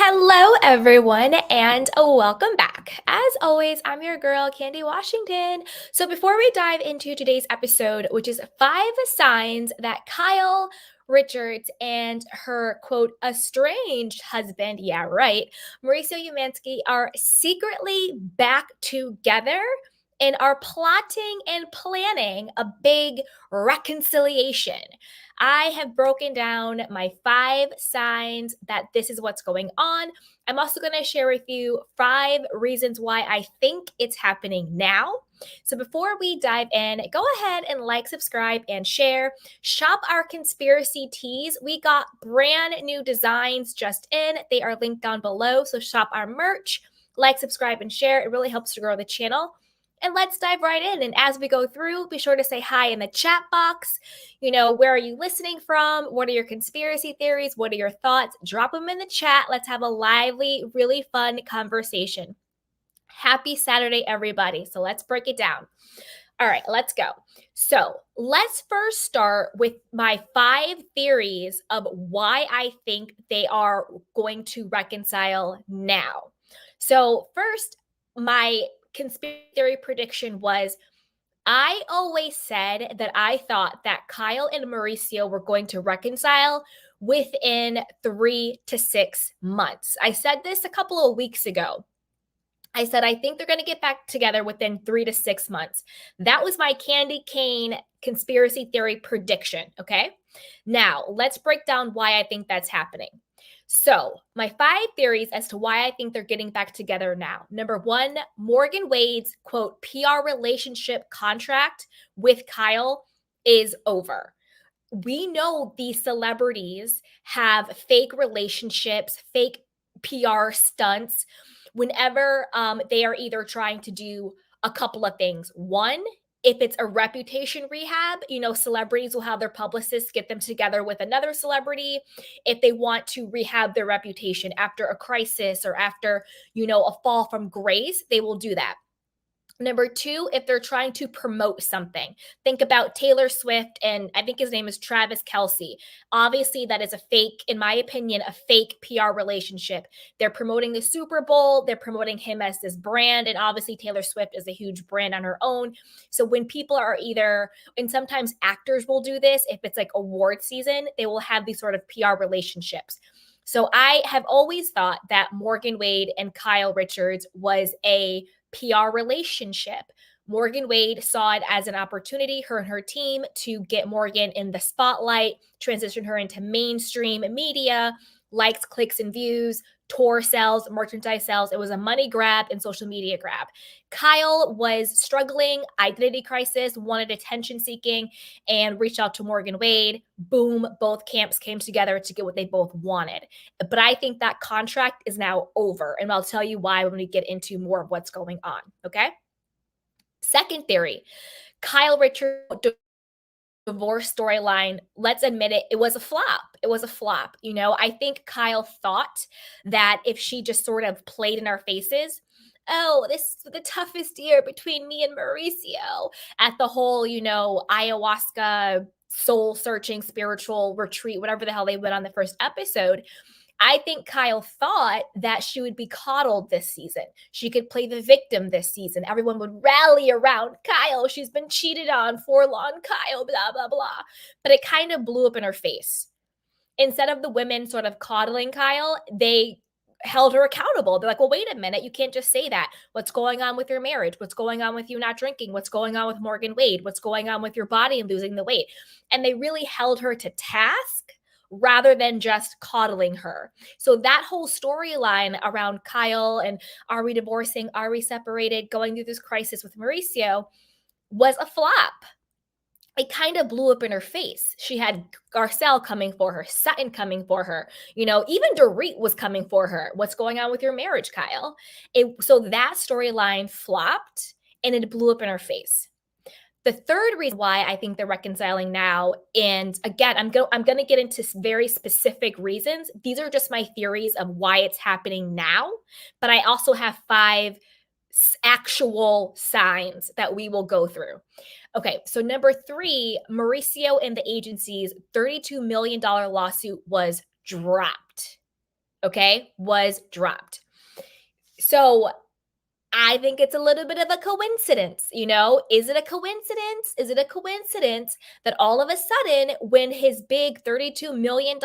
Hello, everyone, and welcome back. As always, I'm your girl, Candy Washington. So, before we dive into today's episode, which is 5 signs that Kyle Richards and her quote estranged husband, yeah, right, Mauricio Umansky are secretly back together and are plotting and planning a big reconciliation. I have broken down my 5 signs that this is what's going on. I'm also going to share with you 5 reasons why I think it's happening now. So before we dive in, go ahead and like, subscribe, and share. Shop our conspiracy tees. We got brand new designs just in. They are linked down below. So shop our merch, like, subscribe, and share. It really helps to grow the channel. And let's dive right in. And as we go through, be sure to say hi in the chat box. Where are you listening from? What are your conspiracy theories? What are your thoughts? Drop them in the chat. Let's have a lively, really fun conversation. Happy Saturday, everybody. So let's break it down. All right, let's go. So let's first start with my 5 theories of why I think they are going to reconcile now. So first, my conspiracy theory prediction was I always said that I thought that Kyle and Mauricio were going to reconcile within 3 to 6 months. I said this a couple of weeks ago. I said, I think they're going to get back together within 3 to 6 months. That was my candy cane conspiracy theory prediction. Okay. Now let's break down why I think that's happening. So, my 5 theories as to why I think they're getting back together now. Number 1, Morgan Wade's quote PR relationship contract with Kyle is over. We know these celebrities have fake relationships, fake PR stunts whenever they are either trying to do a couple of things. One, if it's a reputation rehab, celebrities will have their publicists get them together with another celebrity if they want to rehab their reputation after a crisis or after, a fall from grace, they will do that. Number 2, if they're trying to promote something, think about Taylor Swift and I think his name is Travis Kelce. Obviously, that is a fake, in my opinion, a fake PR relationship. They're promoting the Super Bowl. They're promoting him as this brand. And obviously, Taylor Swift is a huge brand on her own. So when people are and sometimes actors will do this, if it's like award season, they will have these sort of PR relationships. So I have always thought that Morgan Wade and Kyle Richards was a PR relationship. Morgan Wade saw it as an opportunity, her and her team, to get Morgan in the spotlight, transition her into mainstream media, likes, clicks, and views, tour sales, merchandise sales. It was a money grab and social media grab. Kyle was struggling, identity crisis, wanted attention seeking, and reached out to Morgan Wade. Boom, both camps came together to get what they both wanted. But I think that contract is now over. And I'll tell you why when we get into more of what's going on. Okay. Second theory, Kyle Richards divorce storyline, let's admit it, it was a flop. It was a flop. I think Kyle thought that if she just sort of played in our faces, oh, this is the toughest year between me and Mauricio at the whole, ayahuasca soul searching spiritual retreat, whatever the hell they went on the first episode. I think Kyle thought that she would be coddled this season. She could play the victim this season. Everyone would rally around Kyle. She's been cheated on, forlorn Kyle, blah, blah, blah. But it kind of blew up in her face. Instead of the women sort of coddling Kyle, they held her accountable. They're like, well, wait a minute. You can't just say that. What's going on with your marriage? What's going on with you not drinking? What's going on with Morgan Wade? What's going on with your body and losing the weight? And they really held her to task rather than just coddling her. So that whole storyline around Kyle and are we divorcing? Are we separated? Going through this crisis with Mauricio was a flop. It kind of blew up in her face. She had Garcelle coming for her, Sutton coming for her, even Dorit was coming for her. What's going on with your marriage, Kyle? So that storyline flopped and it blew up in her face. The third reason why I think they're reconciling now, and again, I'm going to get into very specific reasons. These are just my theories of why it's happening now, but I also have 5 actual signs that we will go through. Okay, so number 3, Mauricio and the agency's $32 million lawsuit was dropped. okay, was dropped. So I think it's a little bit of a coincidence, you know? Is it a coincidence? Is it a coincidence that all of a sudden, when his big $32 million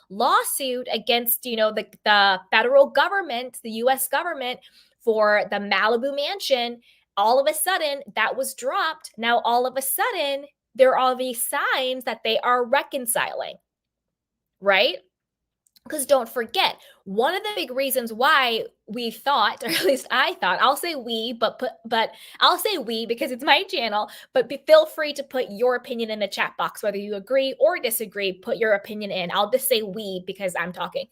lawsuit against, the federal government, the US government for the Malibu mansion, all of a sudden that was dropped. Now, all of a sudden, there are these signs that they are reconciling, right? Because don't forget, one of the big reasons why we thought, or at least I thought, I'll say we, but I'll say we because it's my channel. But feel free to put your opinion in the chat box, whether you agree or disagree. Put your opinion in. I'll just say we because I'm talking.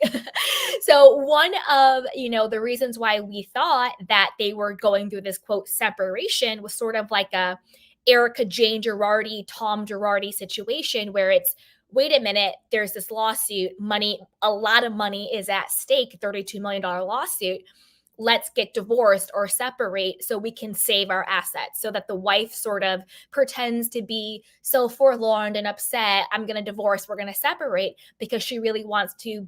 So one of the reasons why we thought that they were going through this quote separation was sort of like a Erica Jane Girardi, Tom Girardi situation where it's, wait a minute, there's this lawsuit, money, a lot of money is at stake, $32 million lawsuit. Let's get divorced or separate so we can save our assets. So that the wife sort of pretends to be so forlorn and upset. I'm going to divorce. We're going to separate because she really wants to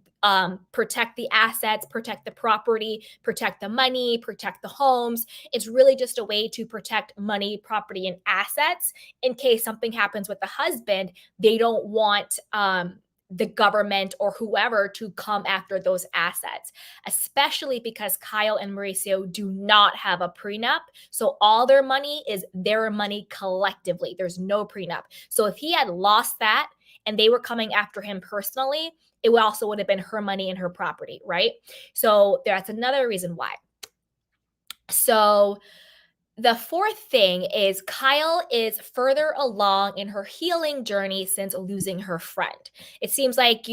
protect the assets, protect the property, protect the money, protect the homes. It's really just a way to protect money, property, and assets in case something happens with the husband. They don't want the government or whoever to come after those assets, especially because Kyle and Mauricio do not have a prenup. So all their money is their money collectively. There's no prenup. So if he had lost that and they were coming after him personally, it also would have been her money and her property, right? So that's another reason why. So the fourth thing is Kyle is further along in her healing journey since losing her friend. It seems like,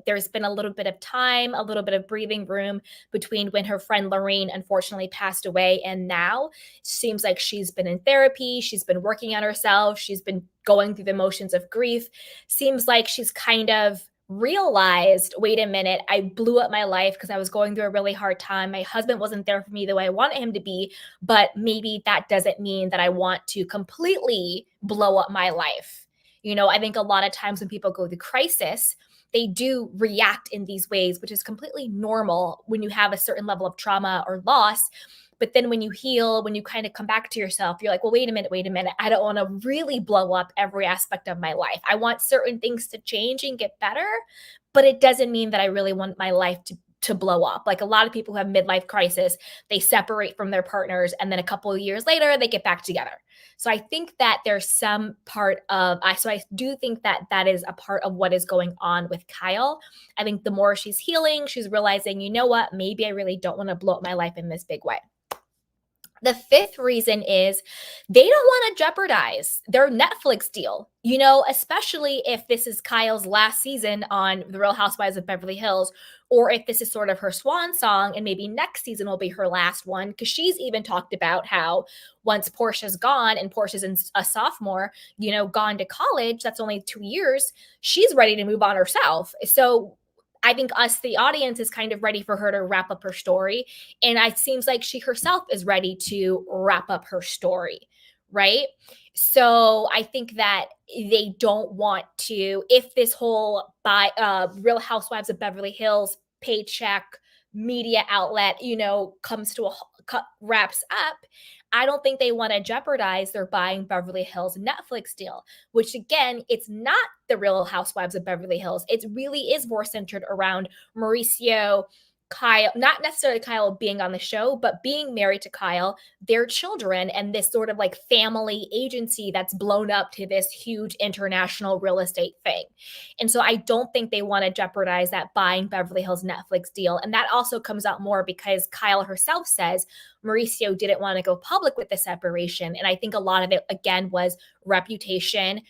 there's been a little bit of time, a little bit of breathing room between when her friend Lorraine unfortunately passed away and now. It seems like she's been in therapy. She's been working on herself. She's been going through the motions of grief. Seems like she's kind of realized, wait a minute, I blew up my life because I was going through a really hard time. My husband wasn't there for me the way I wanted him to be, but maybe that doesn't mean that I want to completely blow up my life. I think a lot of times when people go through crisis, they do react in these ways, which is completely normal when you have a certain level of trauma or loss. But then when you heal, when you kind of come back to yourself, you're like, well, wait a minute. I don't want to really blow up every aspect of my life. I want certain things to change and get better, but it doesn't mean that I really want my life to blow up. Like a lot of people who have midlife crisis, they separate from their partners and then a couple of years later, they get back together. So I think that there's some part of, so I do think that that is a part of what is going on with Kyle. I think the more she's healing, she's realizing, you know what, maybe I really don't want to blow up my life in this big way. The fifth reason is they don't want to jeopardize their Netflix deal, especially if this is Kyle's last season on The Real Housewives of Beverly Hills, or if this is sort of her swan song and maybe next season will be her last one. Because she's even talked about how once Portia's gone and Portia's a sophomore, gone to college, that's only 2 years, she's ready to move on herself. So I think us, the audience, is kind of ready for her to wrap up her story. And it seems like she herself is ready to wrap up her story, right? So I think that they don't want to, if this whole Real Housewives of Beverly Hills paycheck media outlet, comes to wraps up, I don't think they want to jeopardize their buying Beverly Hills Netflix deal, which again, it's not the Real Housewives of Beverly Hills. It really is more centered around Mauricio, Kyle, not necessarily Kyle being on the show, but being married to Kyle, their children, and this sort of like family agency that's blown up to this huge international real estate thing. And so I don't think they want to jeopardize that buying Beverly Hills Netflix deal. And that also comes out more because Kyle herself says Mauricio didn't want to go public with the separation. And I think a lot of it, again, was reputation,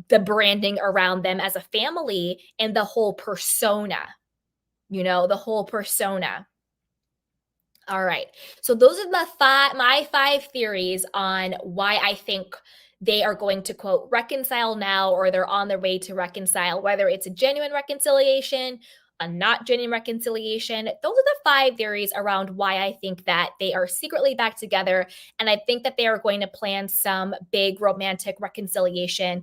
the branding around them as a family, and the whole persona. The whole persona. All right. So those are my 5 theories on why I think they are going to, quote, reconcile now, or they're on their way to reconcile, whether it's a genuine reconciliation, a not genuine reconciliation. Those are the 5 theories around why I think that they are secretly back together. And I think that they are going to plan some big romantic reconciliation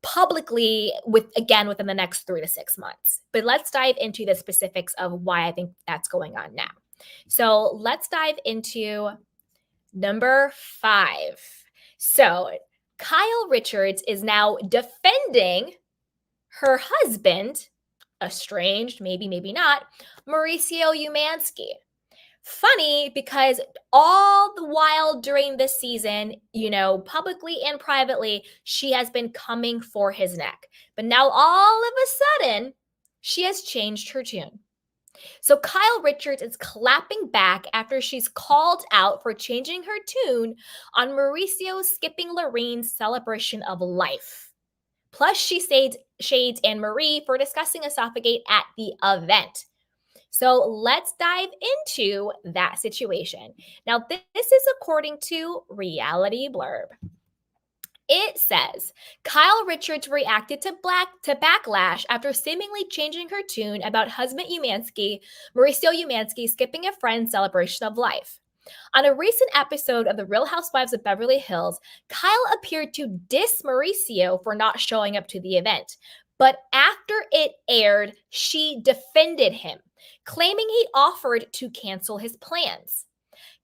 publicly within the next 3 to 6 months. But let's dive into the specifics of why I think that's going on now. So let's dive into number 5. So Kyle Richards is now defending her husband, estranged, maybe not, Mauricio Umansky. Funny because all the while during this season, publicly and privately, she has been coming for his neck. But now all of a sudden, she has changed her tune. So Kyle Richards is clapping back after she's called out for changing her tune on Mauricio skipping Lorene's celebration of life. Plus, she shades Anne-Marie for discussing Esophagate at the event. So let's dive into that situation. Now, this is according to Reality Blurb. It says, Kyle Richards reacted to backlash after seemingly changing her tune about husband Mauricio Umansky, skipping a friend's celebration of life. On a recent episode of The Real Housewives of Beverly Hills, Kyle appeared to diss Mauricio for not showing up to the event. But after it aired, she defended him, claiming he offered to cancel his plans.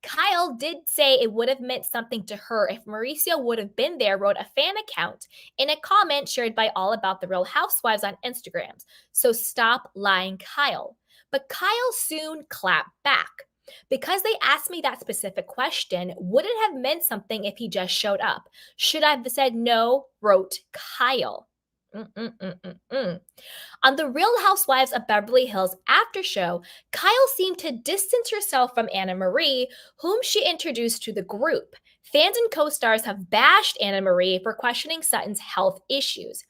Kyle did say it would have meant something to her if Mauricio would have been there, wrote a fan account in a comment shared by All About the Real Housewives on Instagram. So stop lying, Kyle. But Kyle soon clapped back. Because they asked me that specific question, would it have meant something if he just showed up? Should I have said no, wrote Kyle. On the Real Housewives of Beverly Hills after show, Kyle seemed to distance herself from Anne-Marie, whom she introduced to the group. Fans and co-stars have bashed Anne-Marie for questioning Sutton's health issues.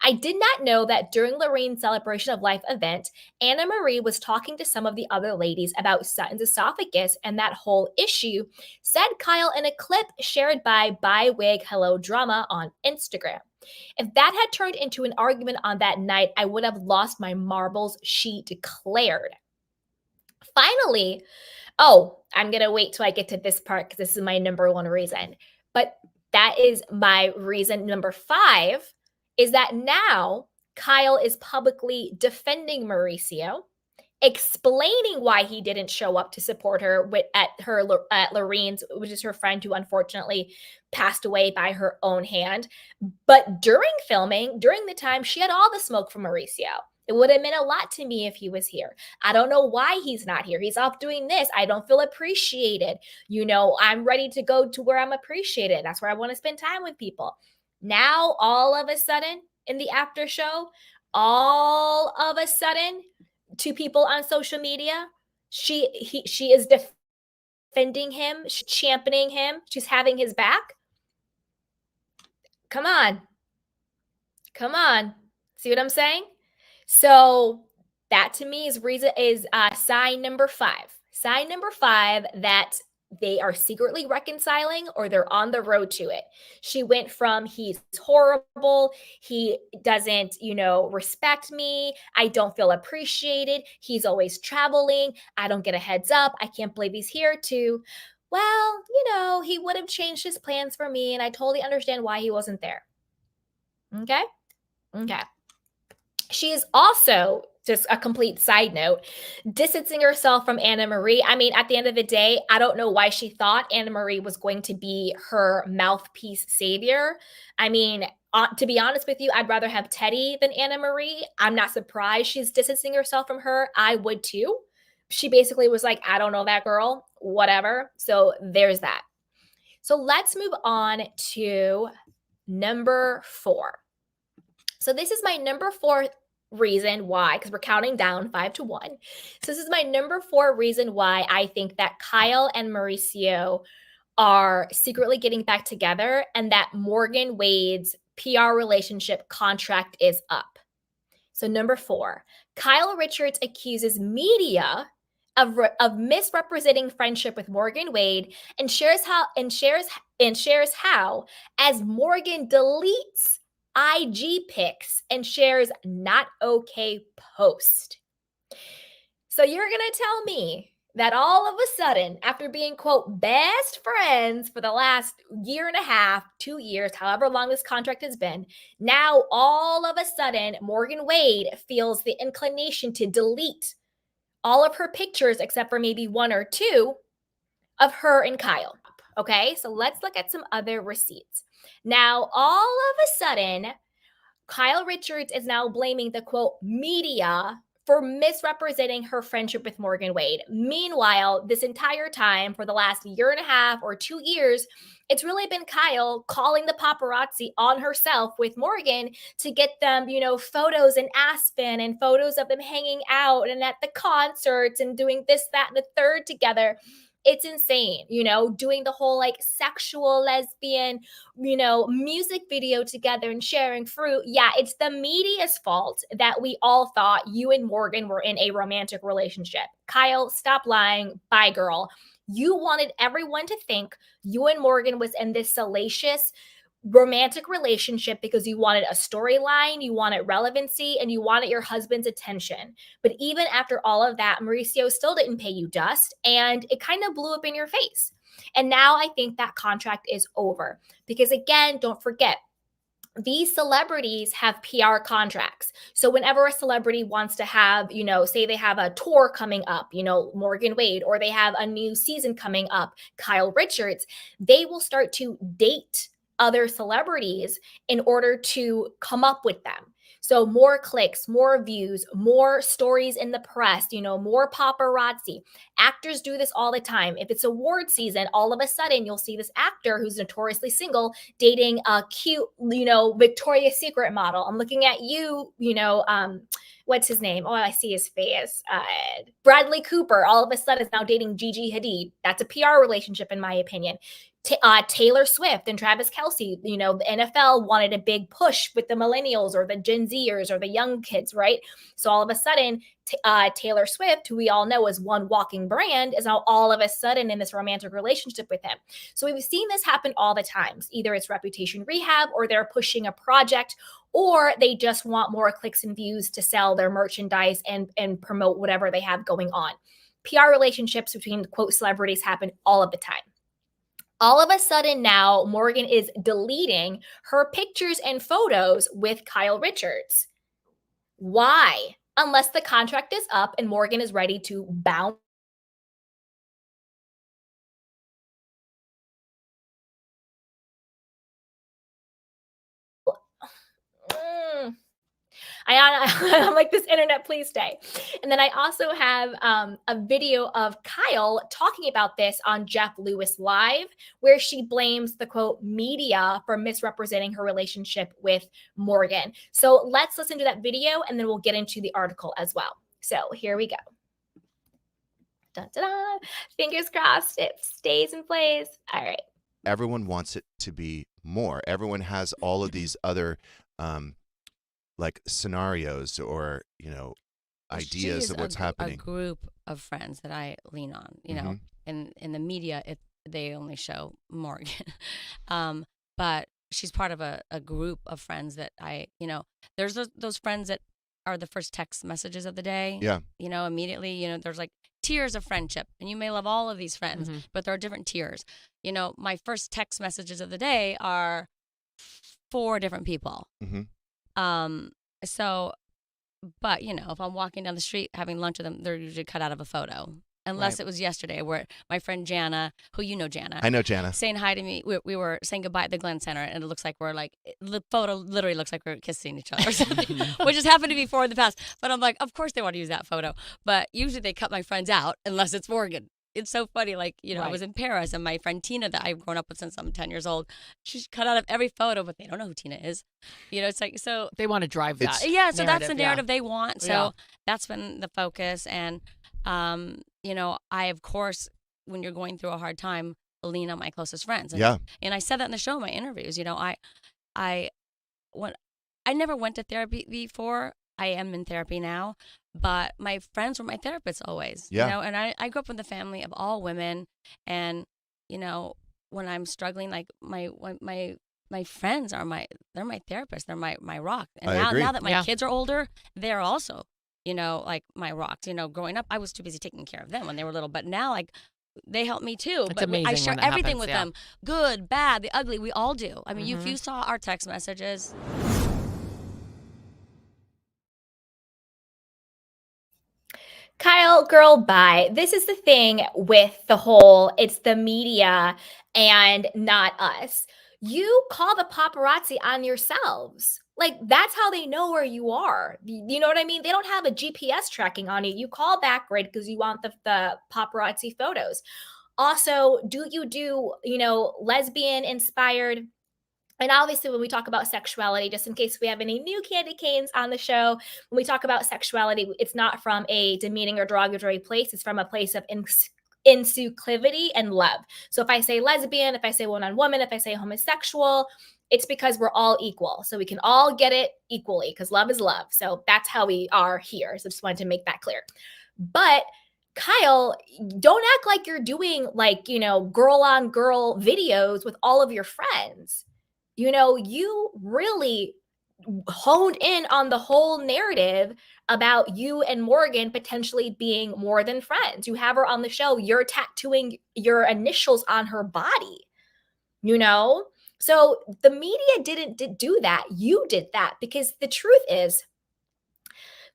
I did not know that during Lorene's celebration of life event, Anne-Marie was talking to some of the other ladies about Sutton's esophagus and that whole issue, said Kyle in a clip shared by Wig Hello Drama on Instagram. If that had turned into an argument on that night, I would have lost my marbles, she declared. Finally, I'm going to wait till I get to this part because this is my number 1 reason. But that is my reason number 5, is that now Kyle is publicly defending Mauricio, explaining why he didn't show up to support her at Lorene's, which is her friend who unfortunately passed away by her own hand. But during filming, during the time, she had all the smoke from Mauricio. It would have meant a lot to me if he was here. I don't know why he's not here. He's off doing this. I don't feel appreciated. I'm ready to go to where I'm appreciated. That's where I want to spend time with people. Now, all of a sudden, in the after show, all of a sudden, to people on social media, she is defending him, she's championing him, she's having his back. Come on. See what I'm saying? So that to me is sign number 5. Sign number 5 that they are secretly reconciling or they're on the road to it. She went from he's horrible, he doesn't, respect me, I don't feel appreciated, he's always traveling, I don't get a heads up, I can't believe he's here to, well, he would have changed his plans for me and I totally understand why he wasn't there. Okay. She is also, just a complete side note, distancing herself from Anne-Marie. I mean, at the end of the day, I don't know why she thought Anne-Marie was going to be her mouthpiece savior. I mean, to be honest with you, I'd rather have Teddy than Anne-Marie. I'm not surprised she's distancing herself from her. I would too. She basically was like, I don't know that girl, whatever. So there's that. So let's move on to number 4. So this is my number 4 reason why, because we're counting down 5 to 1. So this is my number 4 reason why I think that Kyle and Mauricio are secretly getting back together and that Morgan Wade's PR relationship contract is up. So number 4, Kyle Richards accuses media of misrepresenting friendship with Morgan Wade and shares how as Morgan deletes IG pics and shares not okay post. So you're going to tell me that all of a sudden, after being, quote, best friends for the last year and a half, 2 years, however long this contract has been, now all of a sudden, Morgan Wade feels the inclination to delete all of her pictures, except for maybe one or two, of her and Kyle. Okay, so let's look at some other receipts. Now, all of a sudden, Kyle Richards is now blaming the, quote, media for misrepresenting her friendship with Morgan Wade. Meanwhile, this entire time, for the last year and a half or 2 years, it's really been Kyle calling the paparazzi on herself with Morgan to get them, photos in Aspen and photos of them hanging out and at the concerts and doing this, that, and the third together. It's insane, doing the whole like sexual lesbian, music video together and sharing fruit. Yeah, it's the media's fault that we all thought you and Morgan were in a romantic relationship. Kyle, stop lying. Bye, girl. You wanted everyone to think you and Morgan was in this salacious romantic relationship because you wanted a storyline, you wanted relevancy, and you wanted your husband's attention. But even after all of that, Mauricio still didn't pay you dust, and it kind of blew up in your face. And now I think that contract is over because, again, don't forget, these celebrities have PR contracts. So whenever a celebrity wants to have, say they have a tour coming up, Morgan Wade, or they have a new season coming up, Kyle Richards, they will start to date other celebrities in order to come up with them. So more clicks, more views, more stories in the press, more paparazzi. Actors do this all the time. If it's award season, all of a sudden you'll see this actor who's notoriously single dating a cute, Victoria's Secret model. I'm looking at you, what's his name? Oh, I see his face. Bradley Cooper all of a sudden is now dating Gigi Hadid. That's a PR relationship, in my opinion. Taylor Swift and Travis Kelce, the NFL wanted a big push with the millennials or the Gen Zers or the young kids, right? So all of a sudden, Taylor Swift, who we all know is one walking brand, is now all of a sudden in this romantic relationship with him. So we've seen this happen all the times. Either it's reputation rehab, or they're pushing a project, or they just want more clicks and views to sell their merchandise and promote whatever they have going on. PR relationships between, quote, celebrities happen all of the time. All of a sudden now, Morgan is deleting her pictures and photos with Kyle Richards. Why? Unless the contract is up and Morgan is ready to bounce. I'm like, this internet, please stay. And then I also have a video of Kyle talking about this on Jeff Lewis Live, where she blames the, quote, media for misrepresenting her relationship with Morgan. So let's listen to that video and then we'll get into the article as well. So here we go. Dun, dun, dun. Fingers crossed it stays in place. All right. Everyone wants it to be more. Everyone has all of these other like scenarios or ideas of what's happening. A group of friends that I lean on, know, in the media they only show Morgan, but she's part of a group of friends that there's those friends that are the first text messages of the day. Yeah, immediately, there's like tiers of friendship, and you may love all of these friends, but there are different tiers. My first text messages of the day are 4 different people. So, but if I'm walking down the street having lunch with them, they're usually cut out of a photo. Unless it was yesterday where my friend Jana, who Jana. I know Jana. Saying hi to me. We were saying goodbye at the Glenn Center, and it looks like the photo literally looks like we're kissing each other or something, which has happened to me before in the past. But I'm like, of course they want to use that photo. But usually they cut my friends out unless it's Morgan. It's so funny. Like, I was in Paris, and my friend Tina that I've grown up with since I'm 10 years old, she's cut out of every photo, but they don't know who Tina is. It's like, so. They want to drive that. Yeah, so that's the narrative they want. So that's been the focus. And, I, of course, when you're going through a hard time, lean on my closest friends. And I said that in the show, in my interviews. I never went to therapy before. I am in therapy now, but my friends were my therapists always. And I grew up in the family of all women, and when I'm struggling, like my friends are they're my therapists, they're my rock. And now that my kids are older, they're also like my rocks. Growing up, I was too busy taking care of them when they were little. But now, like, they help me too. It's but amazing I share when that everything happens, with yeah. them. Good, bad, the ugly. We all do. I mean, if you saw our text messages. Kyle, girl, bye. This is the thing with the whole, it's the media and not us. You call the paparazzi on yourselves. Like, that's how they know where you are. You know what I mean? They don't have a GPS tracking on you. You call Backtracking because you want the paparazzi photos. Also, do you do, lesbian inspired? And obviously, when we talk about sexuality, just in case we have any new candy canes on the show, when we talk about sexuality, it's not from a demeaning or derogatory place. It's from a place of inclusivity and love. So if I say lesbian, if I say woman-on-woman, if I say homosexual, it's because we're all equal. So we can all get it equally because love is love. So that's how we are here. So just wanted to make that clear. But Kyle, don't act like you're doing girl on girl videos with all of your friends. You really honed in on the whole narrative about you and Morgan potentially being more than friends. You have her on the show. You're tattooing your initials on her body, So the media didn't do that. You did that because the truth is,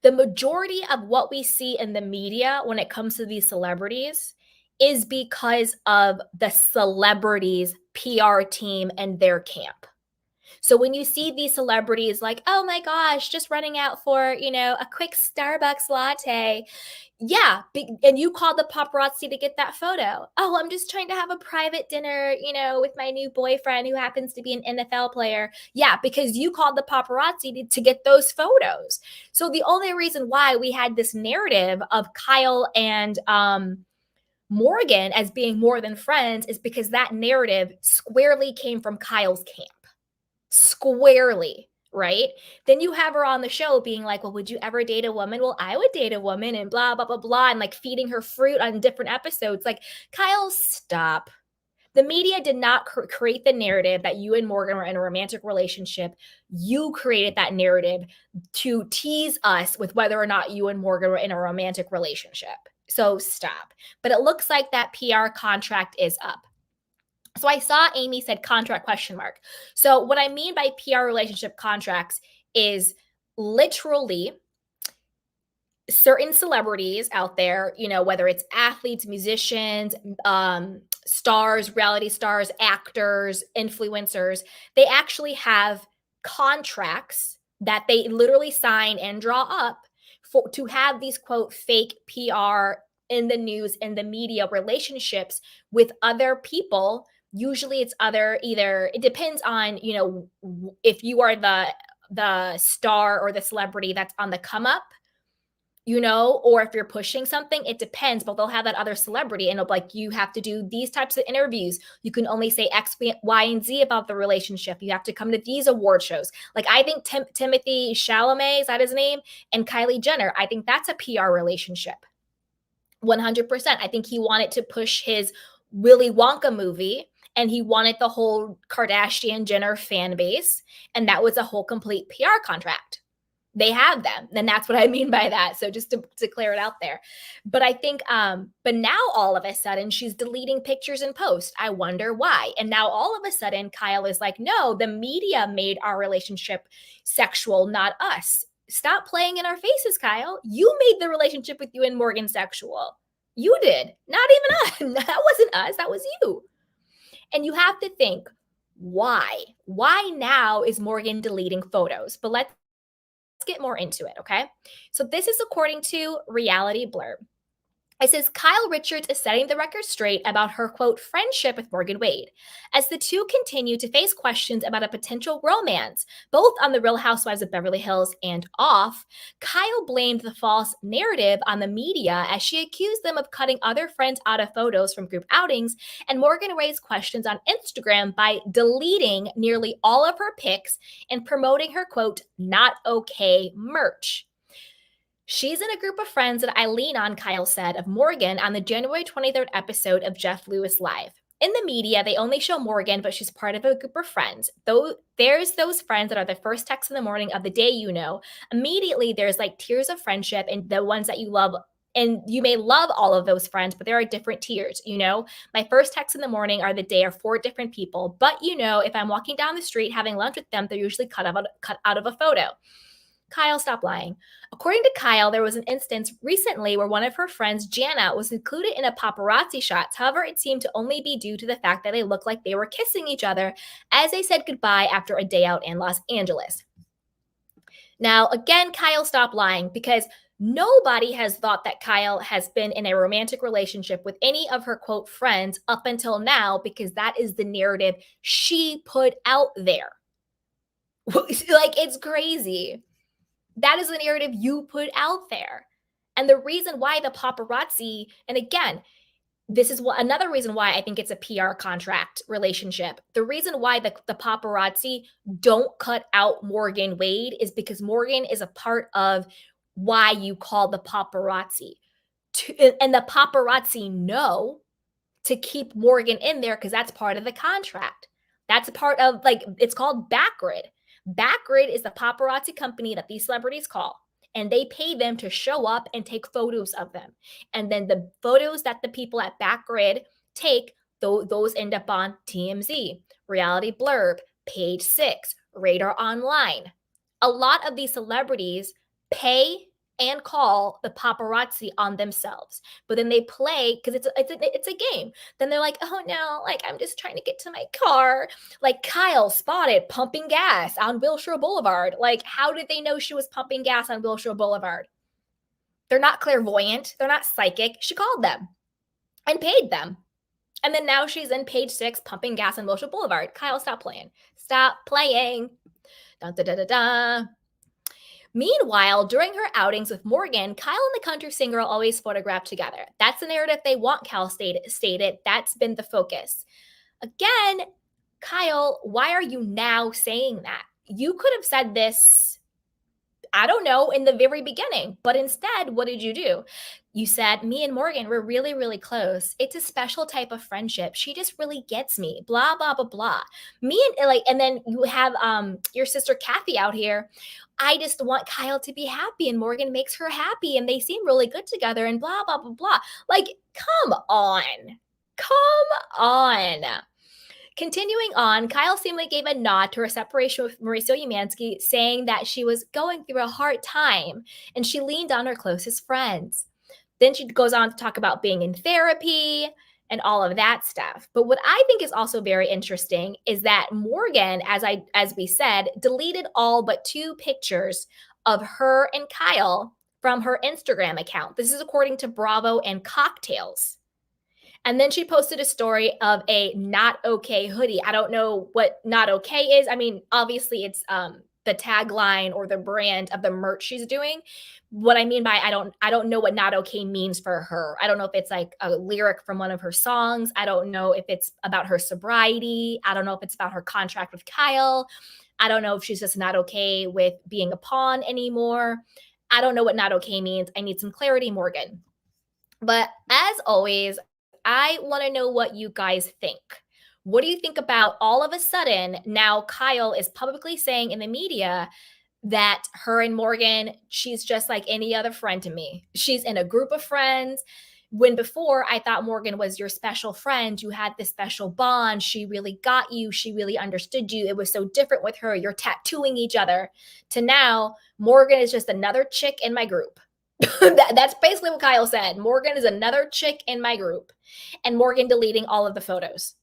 the majority of what we see in the media when it comes to these celebrities is because of the celebrities' PR team and their camp. So when you see these celebrities like, oh my gosh, just running out for, a quick Starbucks latte. Yeah. And you called the paparazzi to get that photo. Oh, I'm just trying to have a private dinner, with my new boyfriend who happens to be an NFL player. Yeah, because you called the paparazzi to get those photos. So the only reason why we had this narrative of Kyle and Morgan as being more than friends is because that narrative squarely came from Kyle's camp. Squarely, right? Then you have her on the show being like, well, would you ever date a woman? Well, I would date a woman and blah, blah, blah, blah, and like feeding her fruit on different episodes. Like, Kyle, stop. The media did not create the narrative that you and Morgan were in a romantic relationship. You created that narrative to tease us with whether or not you and Morgan were in a romantic relationship. So stop. But it looks like that PR contract is up. So I saw Amy said contract question mark. So what I mean by PR relationship contracts is literally certain celebrities out there, whether it's athletes, musicians, stars, reality stars, actors, influencers, they actually have contracts that they literally sign and draw up to have these quote fake PR in the news and the media relationships with other people. Usually it's either it depends on, if you are the star or the celebrity that's on the come up, or if you're pushing something, it depends, but they'll have that other celebrity and it'll be like, you have to do these types of interviews. You can only say X, Y, and Z about the relationship. You have to come to these award shows. Like, I think Timothy Chalamet, is that his name? And Kylie Jenner, I think that's a PR relationship. 100%. I think he wanted to push his Willy Wonka movie and he wanted the whole Kardashian Jenner fan base. And that was a whole complete PR contract. They have them. And that's what I mean by that. So just to clear it out there. But I think, but now all of a sudden she's deleting pictures and posts. I wonder why. And now all of a sudden Kyle is like, no, the media made our relationship sexual, not us. Stop playing in our faces, Kyle. You made the relationship with you and Morgan sexual. You did. Not even us. That wasn't us. That was you. And you have to think, why? Why now is Morgan deleting photos? But let's get more into it, okay? So this is according to Reality Blurb. It says Kyle Richards is setting the record straight about her, quote, friendship with Morgan Wade, as the two continue to face questions about a potential romance, both on The Real Housewives of Beverly Hills and off. Kyle blamed the false narrative on the media as she accused them of cutting other friends out of photos from group outings, and Morgan raised questions on Instagram by deleting nearly all of her pics and promoting her, quote, not okay merch. She's in a group of friends that I lean on, Kyle said of Morgan on the January 23rd episode of Jeff Lewis Live. in the media, they only show Morgan, but she's part of a group of friends. Though there's those friends that are the first text in the morning of the day, you know. Immediately, there's like tiers of friendship and the ones that you love. And you may love all of those friends, but there are different tiers, you know. My first texts in the morning are the day are 4 different people. But, you know, if I'm walking down the street having lunch with them, they're usually cut out of a photo. Kyle, stop lying. According to Kyle, there was an instance recently where one of her friends, Jana, was included in a paparazzi shot. However, it seemed to only be due to the fact that they looked like they were kissing each other as they said goodbye after a day out in Los Angeles. Now, again, Kyle, stop lying, because nobody has thought that Kyle has been in a romantic relationship with any of her, quote, friends up until now, because that is the narrative she put out there. Like, it's crazy. That is the narrative you put out there. And the reason why the paparazzi, and again, this is another reason why I think it's a PR contract relationship. The reason why the paparazzi don't cut out Morgan Wade is because Morgan is a part of why you call the paparazzi. And the paparazzi know to keep Morgan in there because that's part of the contract. That's a part of, like, it's called Backgrid. Backgrid is the paparazzi company that these celebrities call, and they pay them to show up and take photos of them. And then the photos that the people at Backgrid take, those end up on TMZ, Reality Blurb, Page 6, Radar Online. A lot of these celebrities pay and call the paparazzi on themselves, but then they play because it's a game. Then they're like, oh no, like I'm just trying to get to my car. Like Kyle spotted pumping gas on Wilshire Boulevard. Like, how did they know she was pumping gas on Wilshire Boulevard? They're not clairvoyant. They're not psychic. She called them and paid them. And then now she's in Page 6 pumping gas on Wilshire Boulevard. Kyle, stop playing. Stop playing. Da, da, da, da, da. Meanwhile, during her outings with Morgan, Kyle and the country singer are always photographed together. That's the narrative they want, Kyle stated. That's been the focus. Again, Kyle, why are you now saying that? You could have said this, I don't know, in the very beginning. But instead, what did you do? You said, me and Morgan, we're really, really close. It's a special type of friendship. She just really gets me, blah, blah, blah, blah. And then you have your sister Kathy out here. I just want Kyle to be happy and Morgan makes her happy and they seem really good together and blah, blah, blah, blah. Like, come on. Come on. Continuing on, Kyle seemingly gave a nod to her separation with Mauricio Umansky, saying that she was going through a hard time and she leaned on her closest friends. Then she goes on to talk about being in therapy and all of that stuff. But what I think is also very interesting is that Morgan, as we said, deleted all but 2 pictures of her and Kyle from her Instagram account. This is according to Bravo and Cocktails. And then she posted a story of a not okay hoodie. I don't know what not okay is. I mean, obviously it's the tagline or the brand of the merch she's doing. What I mean by I don't know what not okay means for her. I don't know if it's like a lyric from one of her songs. I don't know if it's about her sobriety. I don't know if it's about her contract with Kyle. I don't know if she's just not okay with being a pawn anymore. I don't know what not okay means. I need some clarity, Morgan. But as always, I want to know what you guys think. What do you think about all of a sudden now Kyle is publicly saying in the media that her and Morgan, she's just like any other friend to me. She's in a group of friends. When before I thought Morgan was your special friend, you had this special bond. She really got you. She really understood you. It was so different with her. You're tattooing each other. To now, Morgan is just another chick in my group. That's basically what Kyle said. Morgan is another chick in my group. And Morgan deleting all of the photos.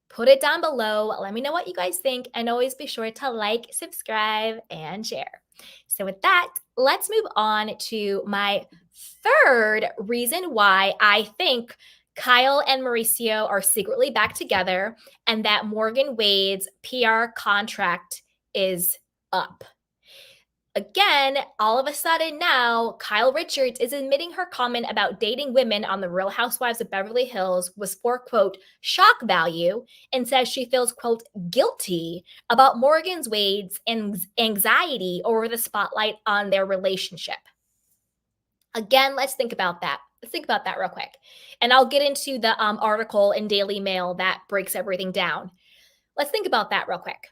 Put it down below. Let me know what you guys think. And always be sure to like, subscribe, and share. So with that, let's move on to my third reason why I think Kyle and Mauricio are secretly back together and that Morgan Wade's PR contract is up. Again, all of a sudden now, Kyle Richards is admitting her comment about dating women on The Real Housewives of Beverly Hills was for, quote, shock value, and says she feels, quote, guilty about Morgan Wade's anxiety over the spotlight on their relationship. Again, let's think about that. Let's think about that real quick. And I'll get into the article in Daily Mail that breaks everything down. Let's think about that real quick.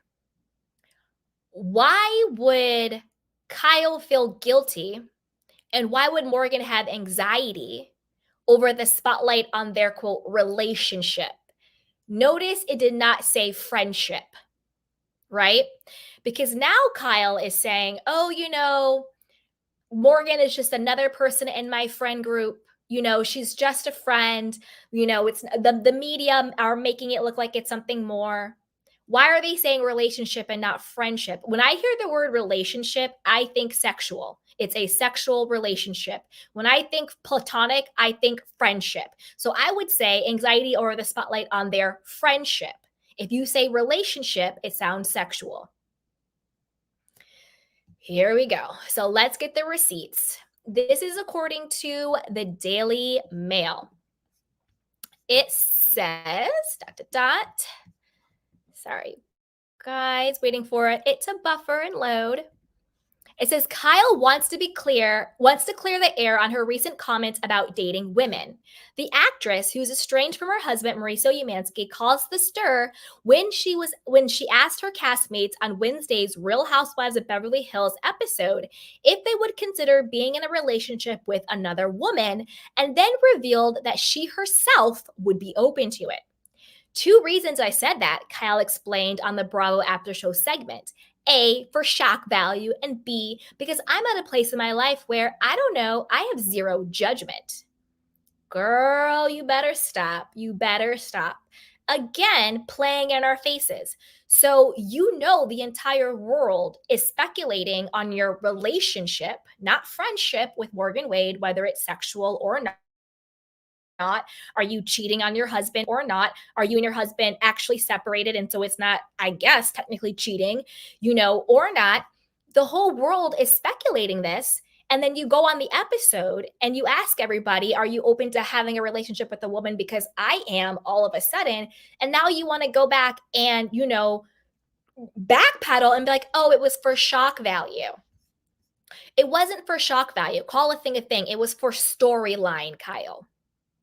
Why would Kyle feel guilty and why would Morgan have anxiety over the spotlight on their quote relationship? Notice it did not say friendship, right? Because now Kyle is saying, oh, Morgan is just another person in my friend group. She's just a friend. It's the media are making it look like it's something more. Why are they saying relationship and not friendship? When I hear the word relationship, I think sexual. It's a sexual relationship. When I think platonic, I think friendship. So I would say anxiety or the spotlight on their friendship. If you say relationship, it sounds sexual. Here we go. So let's get the receipts. This is according to the Daily Mail. It says, sorry, guys, waiting for it to buffer and load. It says Kyle wants to clear the air on her recent comments about dating women. The actress, who's estranged from her husband Mauricio caused the stir when she asked her castmates on Wednesday's Real Housewives of Beverly Hills episode if they would consider being in a relationship with another woman, and then revealed that she herself would be open to it. 2 reasons I said that, Kyle explained on the Bravo After Show segment. A, for shock value, and B, because I'm at a place in my life where, I don't know, I have zero judgment. Girl, you better stop. You better stop. Again, playing in our faces. So the entire world is speculating on your relationship, not friendship, with Morgan Wade, whether it's sexual or not. Are you cheating on your husband or not? Are you and your husband actually separated? And so it's not, I guess, technically cheating, or not. The whole world is speculating this. And then you go on the episode and you ask everybody, are you open to having a relationship with a woman? Because I am, all of a sudden. And now you want to go back and, backpedal and be like, oh, it was for shock value. It wasn't for shock value. Call a thing a thing. It was for storyline, Kyle.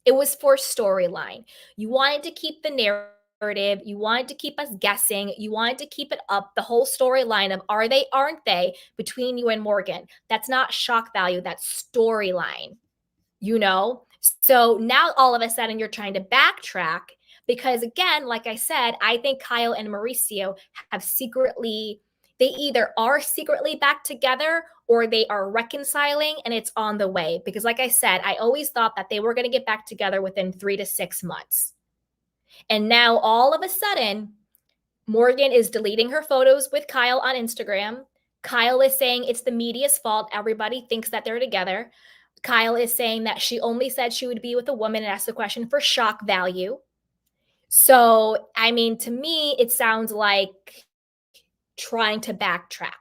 It was for storyline. You wanted to keep the narrative. You wanted to keep us guessing. You wanted to keep it up, the whole storyline of are they, aren't they, between you and Morgan. That's not shock value. That's storyline, So now all of a sudden you're trying to backtrack because, again, like I said, I think Kyle and Mauricio they either are secretly back together or they are reconciling and it's on the way. Because like I said, I always thought that they were going to get back together within 3 to 6 months. And now all of a sudden, Morgan is deleting her photos with Kyle on Instagram. Kyle is saying it's the media's fault. Everybody thinks that they're together. Kyle is saying that she only said she would be with a woman and asked the question for shock value. So, to me, it sounds like trying to backtrack.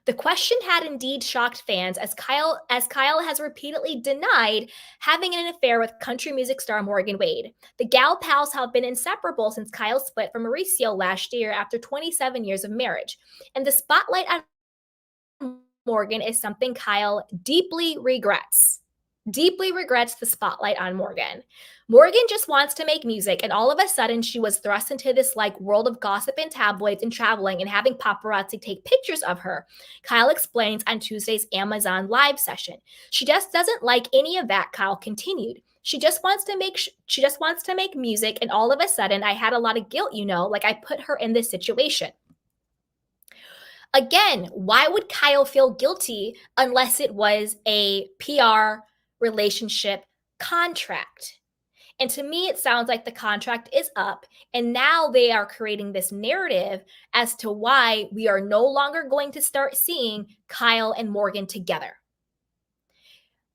The question had indeed shocked fans as Kyle has repeatedly denied having an affair with country music star Morgan Wade. The gal pals have been inseparable since Kyle split from Mauricio last year after 27 years of marriage. And the spotlight on Morgan is something Kyle deeply regrets. Deeply regrets the spotlight on Morgan. Morgan just wants to make music, and all of a sudden she was thrust into this world of gossip and tabloids and traveling and having paparazzi take pictures of her. Kyle explains on Tuesday's Amazon live session. She just doesn't like any of that, Kyle continued. She just wants to make music, and all of a sudden I had a lot of guilt, I put her in this situation. Again, why would Kyle feel guilty unless it was a PR relationship contract? And to me, it sounds like the contract is up. And now they are creating this narrative as to why we are no longer going to start seeing Kyle and Morgan together.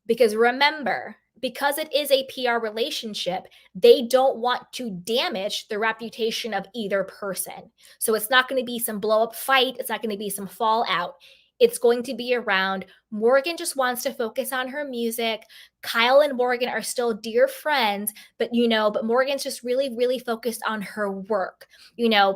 Because remember, because it is a PR relationship, they don't want to damage the reputation of either person. So it's not going to be some blow up fight. It's not going to be some fallout. It's going to be around Morgan just wants to focus on her music. Kyle and Morgan are still dear friends, but but Morgan's just really, really focused on her work.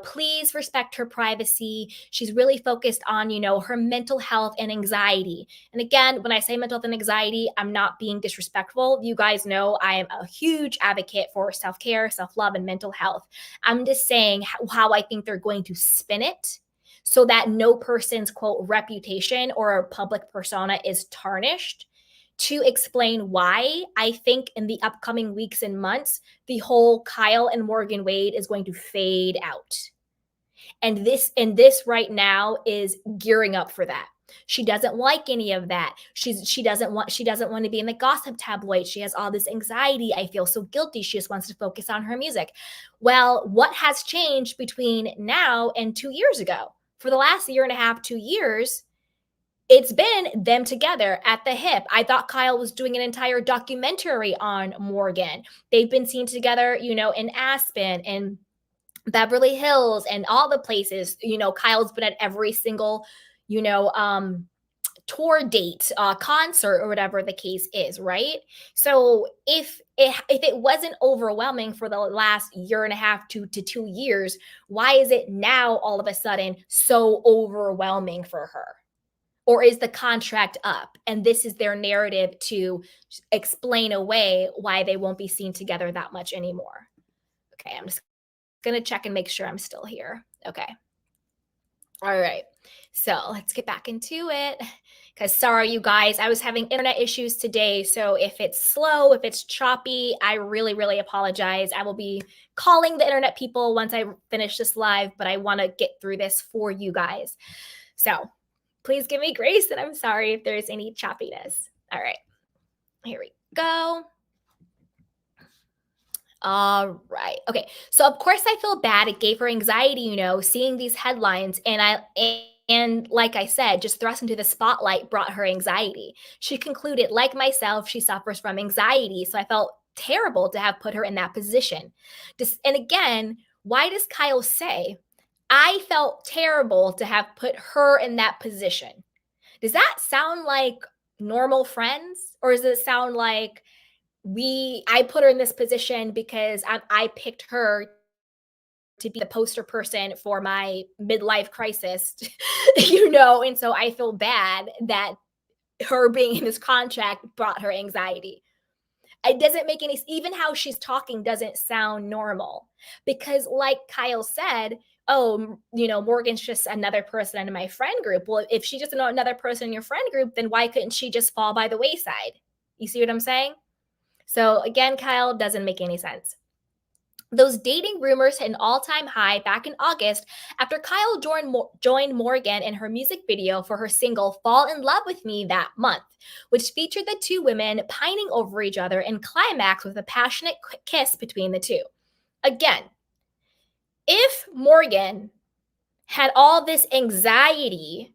Please respect her privacy. She's really focused on, her mental health and anxiety. And again, when I say mental health and anxiety, I'm not being disrespectful. You guys know I am a huge advocate for self-care, self-love, and mental health. I'm just saying how I think they're going to spin it so that no person's, quote, reputation or public persona is tarnished, to explain why I think in the upcoming weeks and months, the whole Kyle and Morgan Wade is going to fade out. And this right now is gearing up for that. She doesn't like any of that. She doesn't want to be in the gossip tabloid. She has all this anxiety. I feel so guilty. She just wants to focus on her music. Well, what has changed between now and 2 years ago? For the last year and a half, 2 years, it's been them together at the hip. I thought Kyle was doing an entire documentary on Morgan. They've been seen together, in Aspen and Beverly Hills and all the places. Kyle's been at every single, tour date, concert, or whatever the case is, right? So if it wasn't overwhelming for the last year and a half to 2 years, why is it now all of a sudden so overwhelming for her? Or is the contract up? And this is their narrative to explain away why they won't be seen together that much anymore. Okay, I'm just going to check and make sure I'm still here. Okay. All right. So let's get back into it. Because sorry, you guys, I was having internet issues today. So if it's slow, if it's choppy, I really, really apologize. I will be calling the internet people once I finish this live, but I want to get through this for you guys. So please give me grace, and I'm sorry if there's any choppiness. All right, here we go. All right. Okay. So of course I feel bad. It gave her anxiety, seeing these headlines. And like I said, just thrust into the spotlight brought her anxiety. She concluded, like myself, she suffers from anxiety. So I felt terrible to have put her in that position. And again, why does Kyle say, I felt terrible to have put her in that position? Does that sound like normal friends? Or does it sound like I put her in this position because I picked her to be the poster person for my midlife crisis, and so I feel bad that her being in this contract brought her anxiety. It doesn't make even how she's talking doesn't sound normal, because like Kyle said, oh, Morgan's just another person in my friend group. Well, if she's just another person in your friend group, then why couldn't she just fall by the wayside? You see what I'm saying? So again, Kyle, doesn't make any sense. Those dating rumors hit an all-time high back in August after Kyle joined Morgan in her music video for her single Fall in Love with Me that month, which featured the two women pining over each other and climaxed with a passionate kiss between the two. Again, if Morgan had all this anxiety,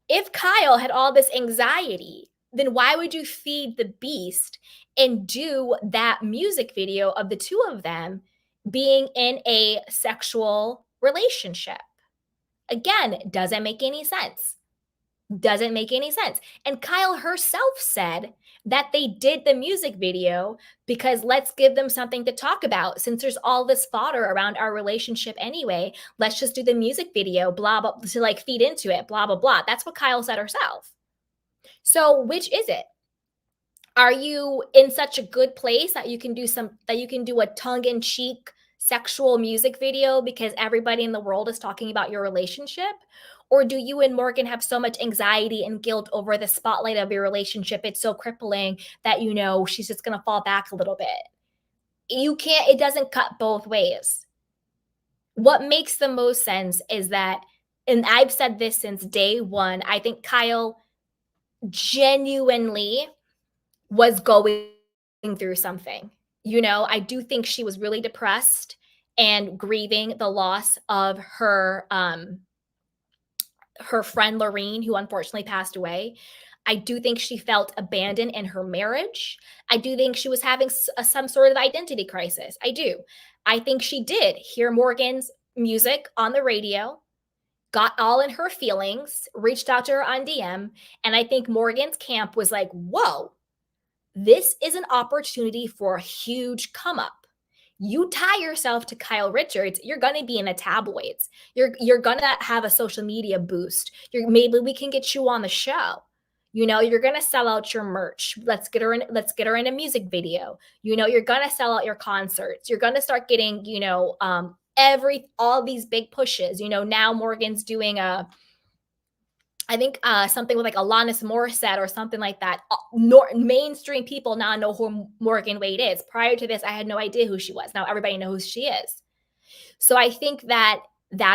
if Kyle had all this anxiety, then why would you feed the beast and do that music video of the two of them being in a sexual relationship? Again, doesn't make any sense. Doesn't make any sense. And Kyle herself said that they did the music video because let's give them something to talk about. Since there's all this fodder around our relationship anyway, let's just do the music video, blah, blah, to feed into it, blah, blah, blah. That's what Kyle said herself. So which is it? Are you in such a good place that you can do a tongue-in-cheek sexual music video because everybody in the world is talking about your relationship? Or do you and Morgan have so much anxiety and guilt over the spotlight of your relationship? It's so crippling that, she's just going to fall back a little bit. It doesn't cut both ways. What makes the most sense is that, and I've said this since day one, I think Kyle genuinely was going through something. I do think she was really depressed and grieving the loss of her friend Lorene, who unfortunately passed away. I do think she felt abandoned in her marriage. I do think she was having some sort of identity crisis. I do. I think she did hear Morgan's music on the radio got all in her feelings, reached out to her on DM. And I think Morgan's camp was like, whoa, this is an opportunity for a huge come up. You tie yourself to Kyle Richards, you're going to be in the tabloids. You're going to have a social media boost. Maybe we can get you on the show. You're going to sell out your merch. Let's get her in a music video. You're going to sell out your concerts. You're going to start getting, all these big pushes. Now Morgan's doing I think something with like Alanis Morissette or something like that. Mainstream people now know who Morgan Wade is. Prior to this, I had no idea who she was. Now everybody knows who she is. So I think that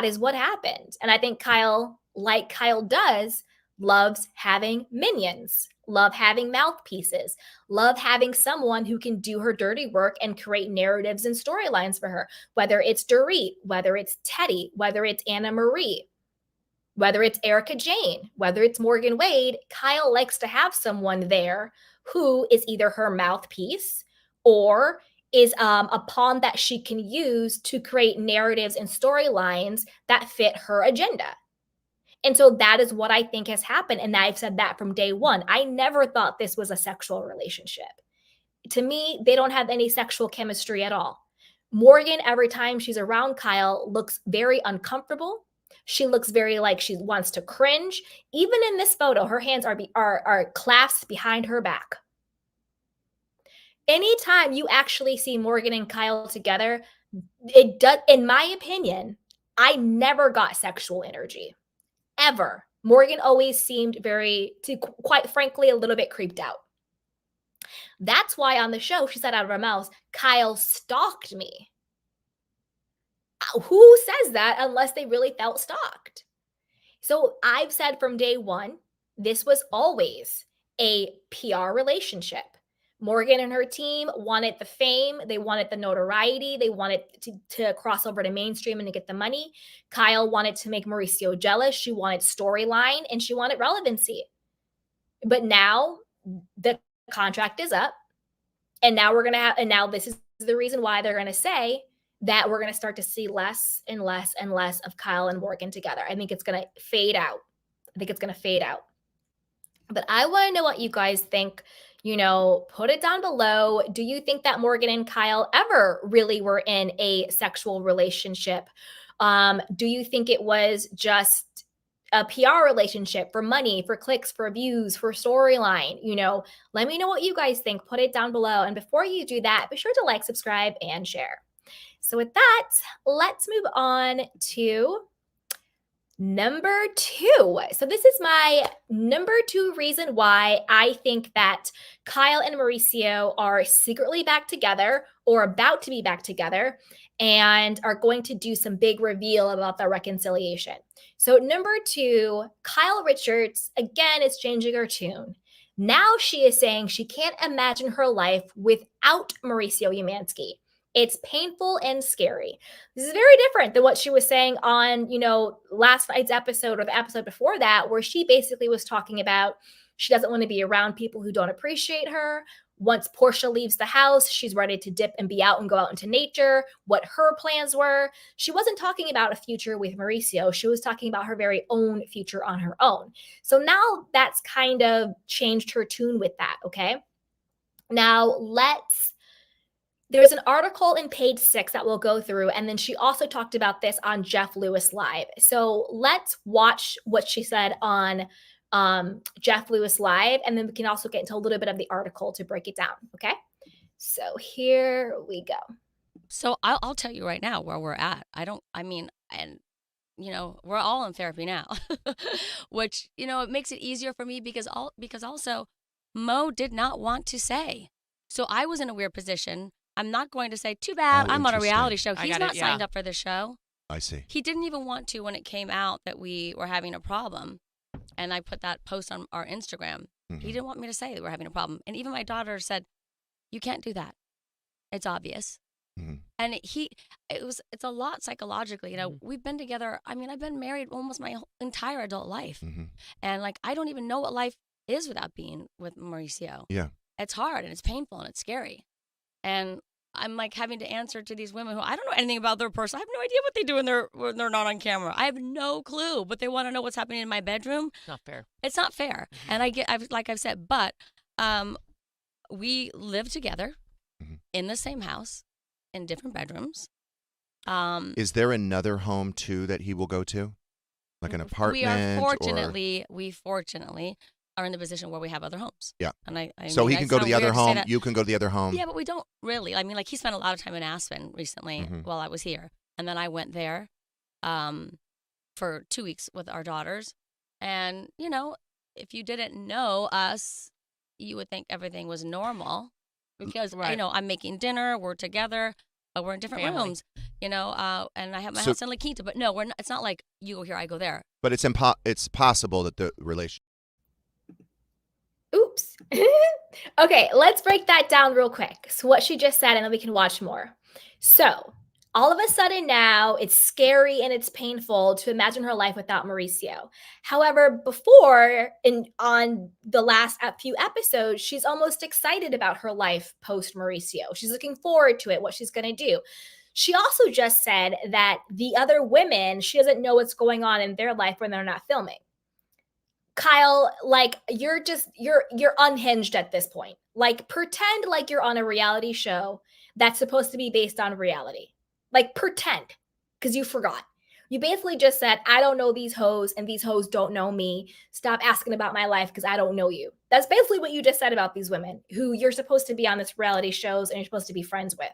is what happened. And I think Kyle, like Kyle does, loves having minions, love having mouthpieces, love having someone who can do her dirty work and create narratives and storylines for her, whether it's Dorit, whether it's Teddy, whether it's Anna Marie, whether it's Erica Jane, whether it's Morgan Wade. Kyle likes to have someone there who is either her mouthpiece or is a pawn that she can use to create narratives and storylines that fit her agenda. And so that is what I think has happened. And I've said that from day one. I never thought this was a sexual relationship. To me, they don't have any sexual chemistry at all. Morgan, every time she's around Kyle, looks very uncomfortable. She looks very like she wants to cringe. Even in this photo, her hands are clasped behind her back. Anytime you actually see Morgan and Kyle together, it does, in my opinion, I never got sexual energy. Ever. Morgan always seemed quite frankly, a little bit creeped out. That's why on the show, she said out of her mouth, Kyle stalked me. Who says that unless they really felt stalked? So I've said from day one, this was always a PR relationship. Morgan and her team wanted the fame. They wanted the notoriety. They wanted to cross over to mainstream and to get the money. Kyle wanted to make Mauricio jealous. She wanted storyline and she wanted relevancy. But now the contract is up. And now now this is the reason why they're going to say that we're going to start to see less and less and less of Kyle and Morgan together. I think it's going to fade out. But I want to know what you guys think. Put it down below. Do you think that Morgan and Kyle ever really were in a sexual relationship? Do you think it was just a PR relationship for money, for clicks, for views, for storyline? Let me know what you guys think. Put it down below. And before you do that, be sure to like, subscribe, and share. So with that, let's move on to number 2. So this is my number 2 reason why I think that Kyle and Mauricio are secretly back together or about to be back together and are going to do some big reveal about the reconciliation. So number 2, Kyle Richards, again, is changing her tune. Now she is saying she can't imagine her life without Mauricio Umansky. It's painful and scary. This is very different than what she was saying on, last night's episode or the episode before that, where she basically was talking about she doesn't want to be around people who don't appreciate her. Once Portia leaves the house, she's ready to dip and be out and go out into nature, what her plans were. She wasn't talking about a future with Mauricio. She was talking about her very own future on her own. So now that's kind of changed her tune with that, okay? Now there's an article in page 6 that we'll go through, and then she also talked about this on Jeff Lewis Live. So let's watch what she said on Jeff Lewis Live, and then we can also get into a little bit of the article to break it down, okay? So here we go. So I'll tell you right now where we're at. We're all in therapy now, which, it makes it easier for me because also Mo did not want to say. So I was in a weird position. I'm not going to say, too bad, I'm on a reality show. He's not signed up for the show. I see. He didn't even want to when it came out that we were having a problem. And I put that post on our Instagram. Mm-hmm. He didn't want me to say that we're having a problem. And even my daughter said, you can't do that. It's obvious. Mm-hmm. And it's a lot psychologically. We've been together. I've been married almost my entire adult life. Mm-hmm. And I don't even know what life is without being with Mauricio. Yeah. It's hard and it's painful and it's scary. And I'm like having to answer to these women who I don't know anything about their person. I have no idea what they do when they're not on camera. I have no clue, but they want to know what's happening in my bedroom. It's not fair. It's not fair. And like I've said, but we live together in the same house in different bedrooms. Is there another home too that he will go to? Like an apartment? We fortunately are in the position where we have other homes. Yeah. And so he can go to the other home. You can go to the other home. Yeah, but we don't really. I mean, like he spent a lot of time in Aspen recently while I was here. And then I went there for 2 weeks with our daughters. And, you know, if you didn't know us, you would think everything was normal because, you know, I'm making dinner, we're together, but we're in different rooms, you know, and I have my house in La Quinta. But no, it's not like you go here, I go there. But it's possible that the relationship. Oops. Okay, let's break that down real quick. So what she just said, and then we can watch more. So all of a sudden now it's scary and it's painful to imagine her life without Mauricio. However, before on the last few episodes, she's almost excited about her life post Mauricio. She's looking forward to it, what she's going to do. She also just said that the other women, she doesn't know what's going on in their life when they're not filming. Kyle, like you're unhinged at this point. Like pretend like you're on a reality show that's supposed to be based on reality. Like pretend, because you forgot. You basically just said, I don't know these hoes and these hoes don't know me. Stop asking about my life because I don't know you. That's basically what you just said about these women who you're supposed to be on this reality shows and you're supposed to be friends with.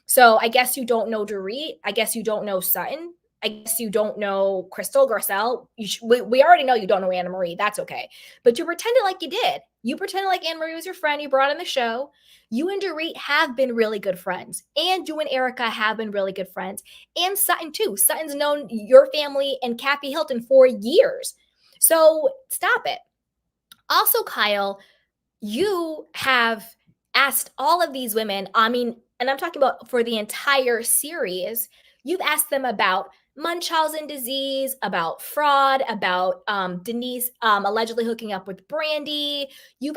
So I guess you don't know Dorit. I guess you don't know Sutton. I guess you don't know Crystal Garcelle. We already know you don't know Anna Marie. That's okay. But you pretended like you did. You pretended like Anna Marie was your friend. You brought in the show. You and Dorit have been really good friends. And you and Erica have been really good friends. And Sutton too. Sutton's known your family and Kathy Hilton for years. So stop it. Also, Kyle, you have asked all of these women, I mean, and I'm talking about for the entire series, you've asked them about Munchausen disease, about fraud, about Denise allegedly hooking up with Brandy. You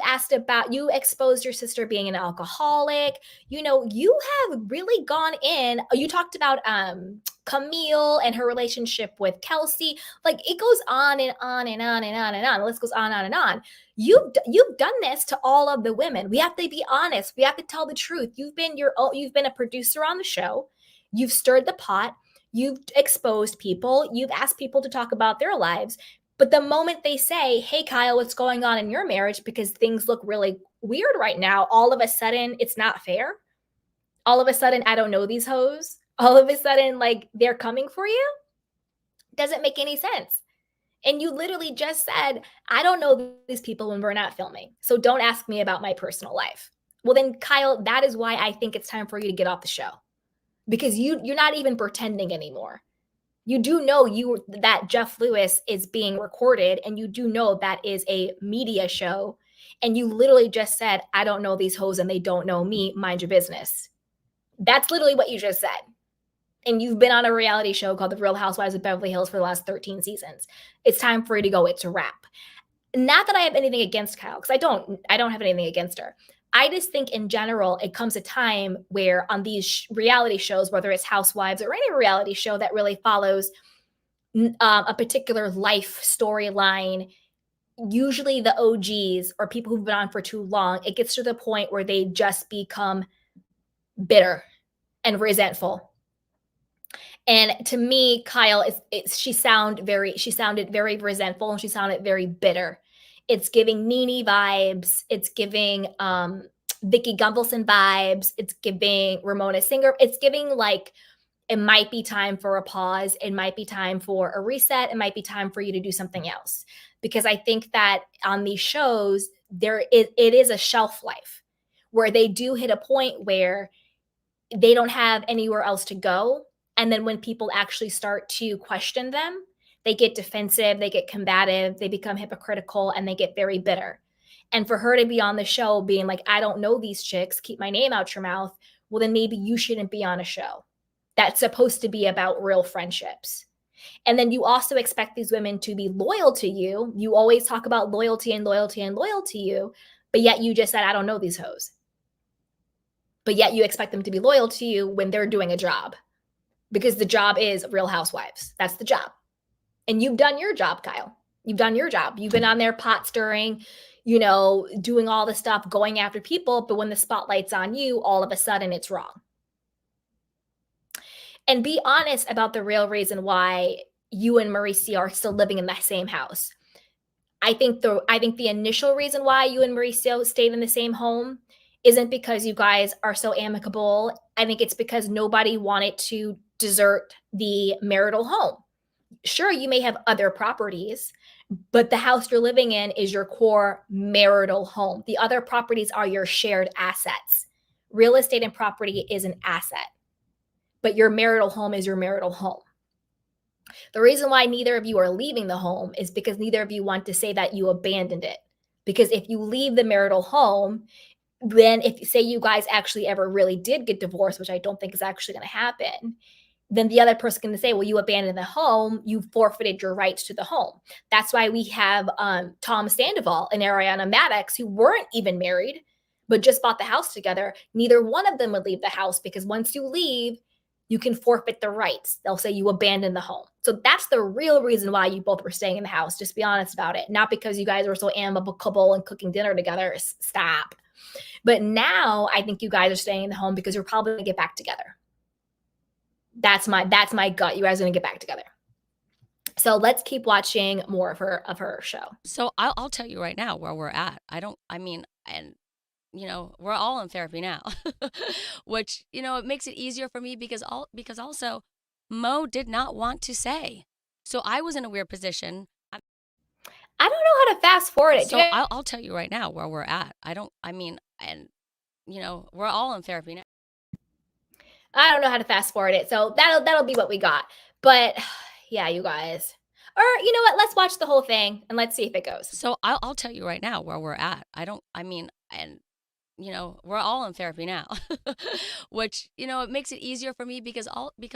exposed your sister being an alcoholic. You know, you have really gone in. You talked about Camille and her relationship with Kelsey. Like it goes on and on and on and on and on. The list goes on and on. You've done this to all of the women. We have to be honest. We have to tell the truth. You've been a producer on the show. You've stirred the pot. You've exposed people. You've asked people to talk about their lives. But the moment they say, hey, Kyle, what's going on in your marriage? Because things look really weird right now. All of a sudden, it's not fair. All of a sudden, I don't know these hoes. All of a sudden, like they're coming for you. Doesn't make any sense. And you literally just said, I don't know these people when we're not filming. So don't ask me about my personal life. Well, then, Kyle, that is why I think it's time for you to get off the show. Because you're not even pretending anymore. You do know that Jeff Lewis is being recorded, and you do know that is a media show. And you literally just said, I don't know these hoes and they don't know me. Mind your business. That's literally what you just said. And you've been on a reality show called The Real Housewives of Beverly Hills for the last 13 seasons. It's time for you to go. It's a wrap. Not that I have anything against Kyle, because I don't have anything against her. I just think in general, it comes a time where on these reality shows, whether it's Housewives or any reality show that really follows a particular life storyline, usually the OGs or people who've been on for too long, it gets to the point where they just become bitter and resentful. And to me, Kyle, she sounded very resentful and she sounded very bitter. It's giving Nene vibes. It's giving Vicky Gunvalson vibes. It's giving Ramona Singer. It's giving like it might be time for a pause. It might be time for a reset. It might be time for you to do something else. Because I think that on these shows, it is a shelf life where they do hit a point where they don't have anywhere else to go. And then when people actually start to question them, they get defensive, they get combative, they become hypocritical, and they get very bitter. And for her to be on the show being like, I don't know these chicks, keep my name out your mouth, well, then maybe you shouldn't be on a show that's supposed to be about real friendships. And then you also expect these women to be loyal to you. You always talk about loyalty and loyalty and loyal to you, but yet you just said, I don't know these hoes. but yet you expect them to be loyal to you when they're doing a job, because the job is Real Housewives. That's the job. And you've done your job, Kyle. You've done your job. You've been on there pot stirring, doing all the stuff, going after people. But when the spotlight's on you, all of a sudden it's wrong. And be honest about the real reason why you and Mauricio are still living in the same house. I think the initial reason why you and Mauricio stayed in the same home isn't because you guys are so amicable. I think it's because nobody wanted to desert the marital home. Sure, you may have other properties, but the house you're living in is your core marital home. The other properties are your shared assets. Real estate and property is an asset, but your marital home is your marital home. The reason why neither of you are leaving the home is because neither of you want to say that you abandoned it. Because if you leave the marital home, then if, say, you guys actually ever really did get divorced, which I don't think is actually going to happen, then the other person can say, well, you abandoned the home, you forfeited your rights to the home. That's why we have Tom Sandoval and Ariana Maddox, who weren't even married, but just bought the house together. Neither one of them would leave the house, because once you leave, you can forfeit the rights. They'll say you abandoned the home. So that's the real reason why you both were staying in the house. Just be honest about it. Not because you guys were so amicable and cooking dinner together. Stop. But now I think you guys are staying in the home because you're probably going to get back together. That's my gut. You guys are going to get back together. So let's keep watching more of her show. So I'll tell you right now where we're at. We're all in therapy now, which, it makes it easier for me because also Mo did not want to say. So I was in a weird position. I don't know how to fast forward it. So I'll tell you right now where we're at. We're all in therapy now. I don't know how to fast forward it. So that'll be what we got. But yeah, you guys. Or you know what? Let's watch the whole thing and let's see if it goes. So I'll tell you right now where we're at. We're all in therapy now, which, it makes it easier for me because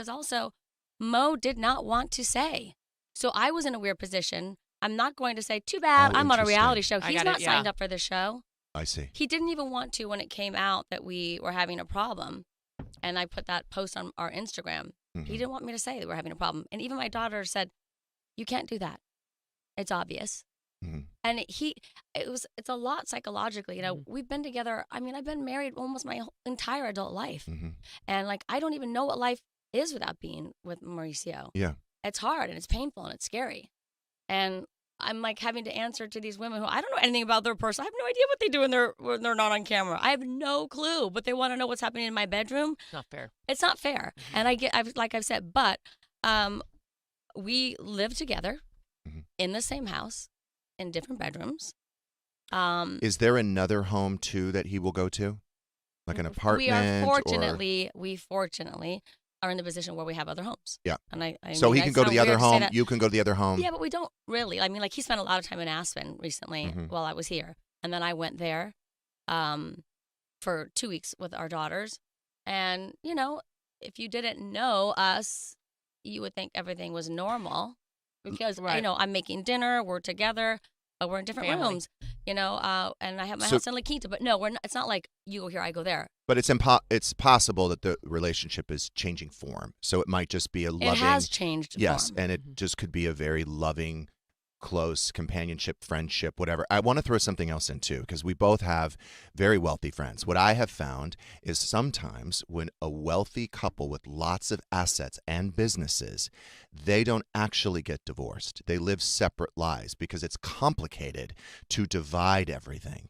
also Mo did not want to say. So I was in a weird position. I'm not going to say, too bad, I'm on a reality show. He's not signed up for the show. I see. He didn't even want to when it came out that we were having a problem. And I put that post on our Instagram. Mm-hmm. He didn't want me to say that we're having a problem. And even my daughter said, you can't do that. It's obvious. Mm-hmm. And it's a lot psychologically. We've been together. I've been married almost my entire adult life. Mm-hmm. And I don't even know what life is without being with Mauricio. Yeah. It's hard and it's painful and it's scary. And I'm having to answer to these women who I don't know anything about their person. I have no idea what they do when they're not on camera. I have no clue, but they want to know what's happening in my bedroom. It's not fair. It's not fair. And I've said, but we live together in the same house, in different bedrooms. Is there another home too that he will go to, like an apartment? We fortunately are in the position where we have other homes. Yeah. And so he can go to the other home. You can go to the other home. Yeah, but we don't really. He spent a lot of time in Aspen recently while I was here, and then I went there for 2 weeks with our daughters. And if you didn't know us, you would think everything was normal because I'm making dinner, we're together. But we're in different rooms, and I have my house in La Quinta. But no, we're not, it's not like you go here, I go there. But it's possible that the relationship is changing form. So it might just be a loving. It has changed yes, form. And it just could be a very loving, close companionship, friendship, whatever. I want to throw something else in too, because we both have very wealthy friends. What I have found is sometimes when a wealthy couple with lots of assets and businesses, they don't actually get divorced. They live separate lives because it's complicated to divide everything.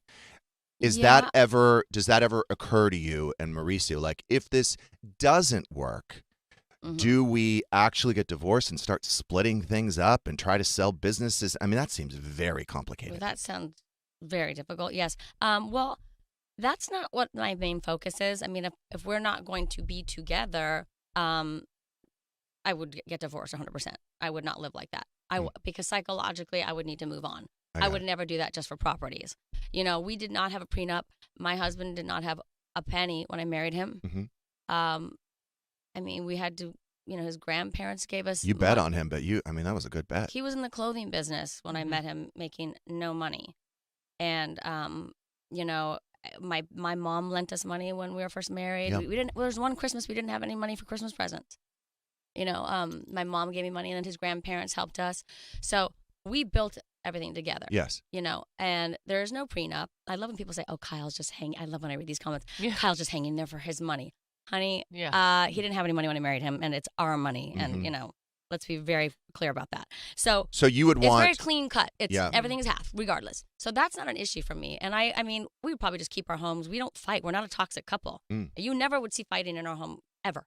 Does that ever occur to you and Mauricio? If this doesn't work, do we actually get divorced and start splitting things up and try to sell businesses? That seems very complicated. Well, that sounds very difficult, yes. Well, that's not what my main focus is. If we're not going to be together, I would get divorced 100%. I would not live like that. Because psychologically, I would need to move on. I would never do that just for properties. We did not have a prenup. My husband did not have a penny when I married him. Mm-hmm. We had to, his grandparents gave us. You bet on him, but that was a good bet. He was in the clothing business when I met him, making no money. And, my mom lent us money when we were first married. Yeah. We didn't. There was one Christmas we didn't have any money for Christmas presents. You know, my mom gave me money, and then his grandparents helped us. So we built everything together. Yes. You know, and there's no prenup. I love when people say, "Oh, Kyle's just hanging." I love when I read these comments. Yeah. Kyle's just hanging there for his money, honey. Yeah. He didn't have any money when I married him, and it's our money. And you know, let's be very clear about that. So you would want, it's very clean cut. It's everything is half, regardless. So that's not an issue for me. And I mean, we would probably just keep our homes. We don't fight. We're not a toxic couple. You never would see fighting in our home ever.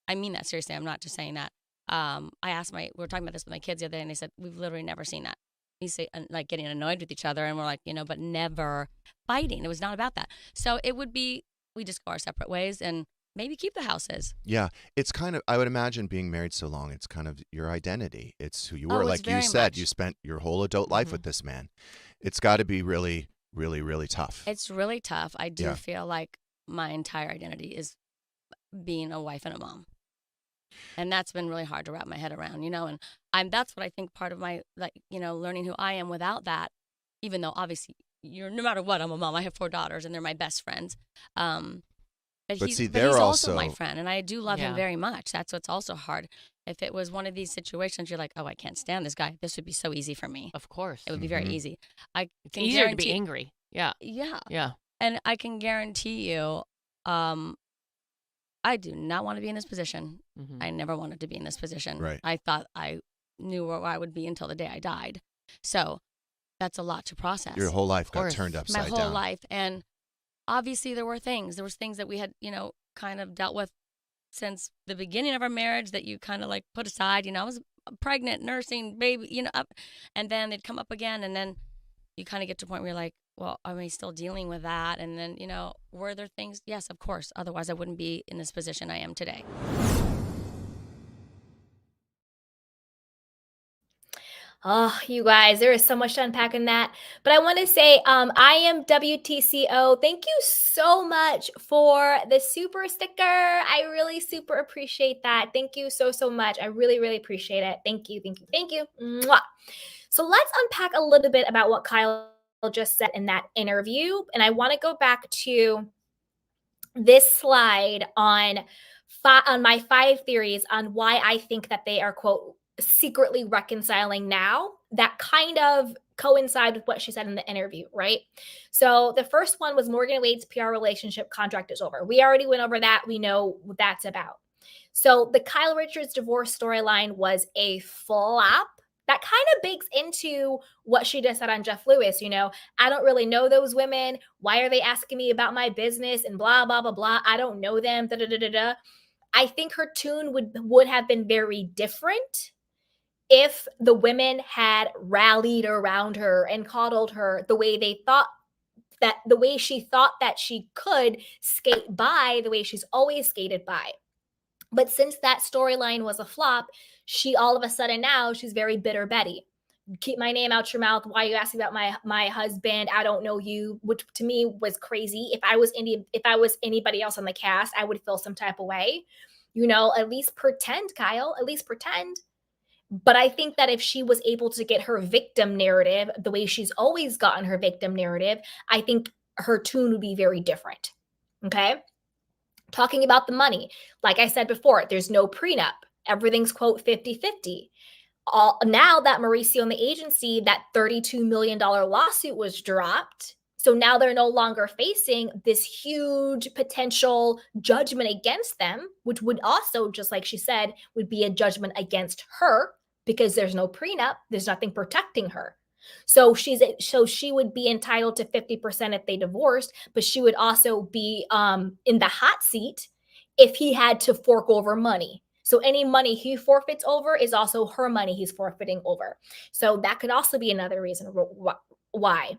I mean that seriously. I'm not just saying that. I asked we were talking about this with my kids the other day, and they said we've literally never seen that. We say like getting annoyed with each other, and we're like, you know, but never fighting. It was not about that. So it would be we just go our separate ways and maybe keep the houses. Yeah, it's kind of, I would imagine being married so long, it's kind of your identity. It's who you were. Oh, like you said, much. you spent your whole adult life with this man. It's got to be really, really, really tough. It's really tough. I do feel like my entire identity is being a wife and a mom. And that's been really hard to wrap my head around, you know, and that's what I think part of my, like, you know, learning who I am without that, even though obviously no matter what, I'm a mom. I have 4 daughters and they're my best friends. But he's also my friend, and I do love him very much. That's what's also hard. If it was one of these situations, you're like, oh, I can't stand this guy. This would be so easy for me. Of course. It would be very easy. It's easier to be angry. Yeah. Yeah. Yeah. And I can guarantee you, I do not want to be in this position. I never wanted to be in this position. Right. I thought I knew where I would be until the day I died. So that's a lot to process. Your whole life got turned upside down. My whole life. And obviously there was things that we had, you know, kind of dealt with since the beginning of our marriage that you kind of like put aside. You know, I was pregnant, nursing, baby, you know, and then they'd come up again. And then you kind of get to a point where you're like, well, am I still dealing with that? And then, you know, were there things? Yes, of course. Otherwise, I wouldn't be in this position I am today. Oh, you guys, there is so much to unpack in that. But I want to say, I am WTCO. Thank you so much for the super sticker. I really super appreciate that. Thank you so, so much. I really, really appreciate it. Thank you, thank you, thank you. Mwah. So let's unpack a little bit about what Kyle just said in that interview. And I want to go back to this slide on my 5 theories on why I think that they are, quote, secretly reconciling now, that kind of coincide with what she said in the interview, right? So the first one was Morgan Wade's PR relationship contract is over. We already went over that. We know what that's about. So the Kyle Richards divorce storyline was a flop. That kind of bakes into what she just said on Jeff Lewis. You know, I don't really know those women. Why are they asking me about my business and blah, blah, blah, blah. I don't know them. Da, da, da, da, da. I think her tune would have been very different if the women had rallied around her and coddled her the way she thought that she could skate by the way she's always skated by. But since that storyline was a flop, she all of a sudden now she's very bitter Betty. Keep my name out your mouth. Why are you asking about my husband? I don't know you, which to me was crazy. If I was anybody else on the cast, I would feel some type of way. You know, at least pretend, Kyle. At least pretend. But I think that if she was able to get her victim narrative the way she's always gotten her victim narrative, I think her tune would be very different. Okay? Talking about the money. Like I said before, there's no prenup. Everything's, quote, 50-50. Now that Mauricio and the agency, that $32 million lawsuit was dropped. So now they're no longer facing this huge potential judgment against them, which would also, just like she said, would be a judgment against her because there's no prenup. There's nothing protecting her. So she would be entitled to 50% if they divorced, but she would also be in the hot seat if he had to fork over money. So any money he forfeits over is also her money he's forfeiting over. So that could also be another reason why.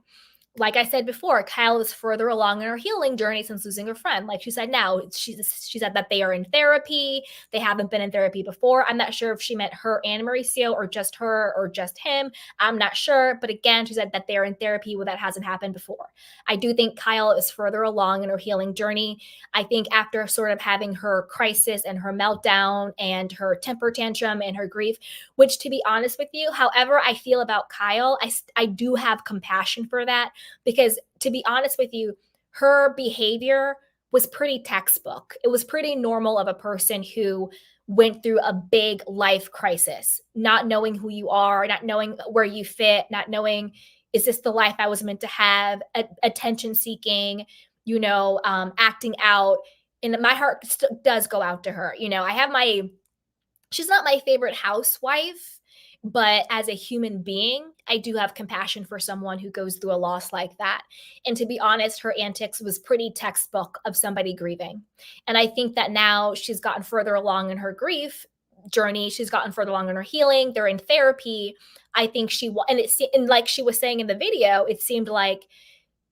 Like I said before, Kyle is further along in her healing journey since losing her friend. Like she said now, she said that they are in therapy. They haven't been in therapy before. I'm not sure if she meant her and Mauricio or just her or just him. I'm not sure. But again, she said that they are in therapy where that hasn't happened before. I do think Kyle is further along in her healing journey. I think after sort of having her crisis and her meltdown and her temper tantrum and her grief, which to be honest with you, however I feel about Kyle, I do have compassion for that. Because to be honest with you, her behavior was pretty textbook. It was pretty normal of a person who went through a big life crisis, not knowing who you are, not knowing where you fit, not knowing, is this the life I was meant to have, attention seeking, acting out. And my heart does go out to her. She's not my favorite housewife, but as a human being, I do have compassion for someone who goes through a loss like that. And to be honest, her antics was pretty textbook of somebody grieving. And I think that now she's gotten further along in her grief journey. She's gotten further along in her healing. They're in therapy. I think and like she was saying in the video, it seemed like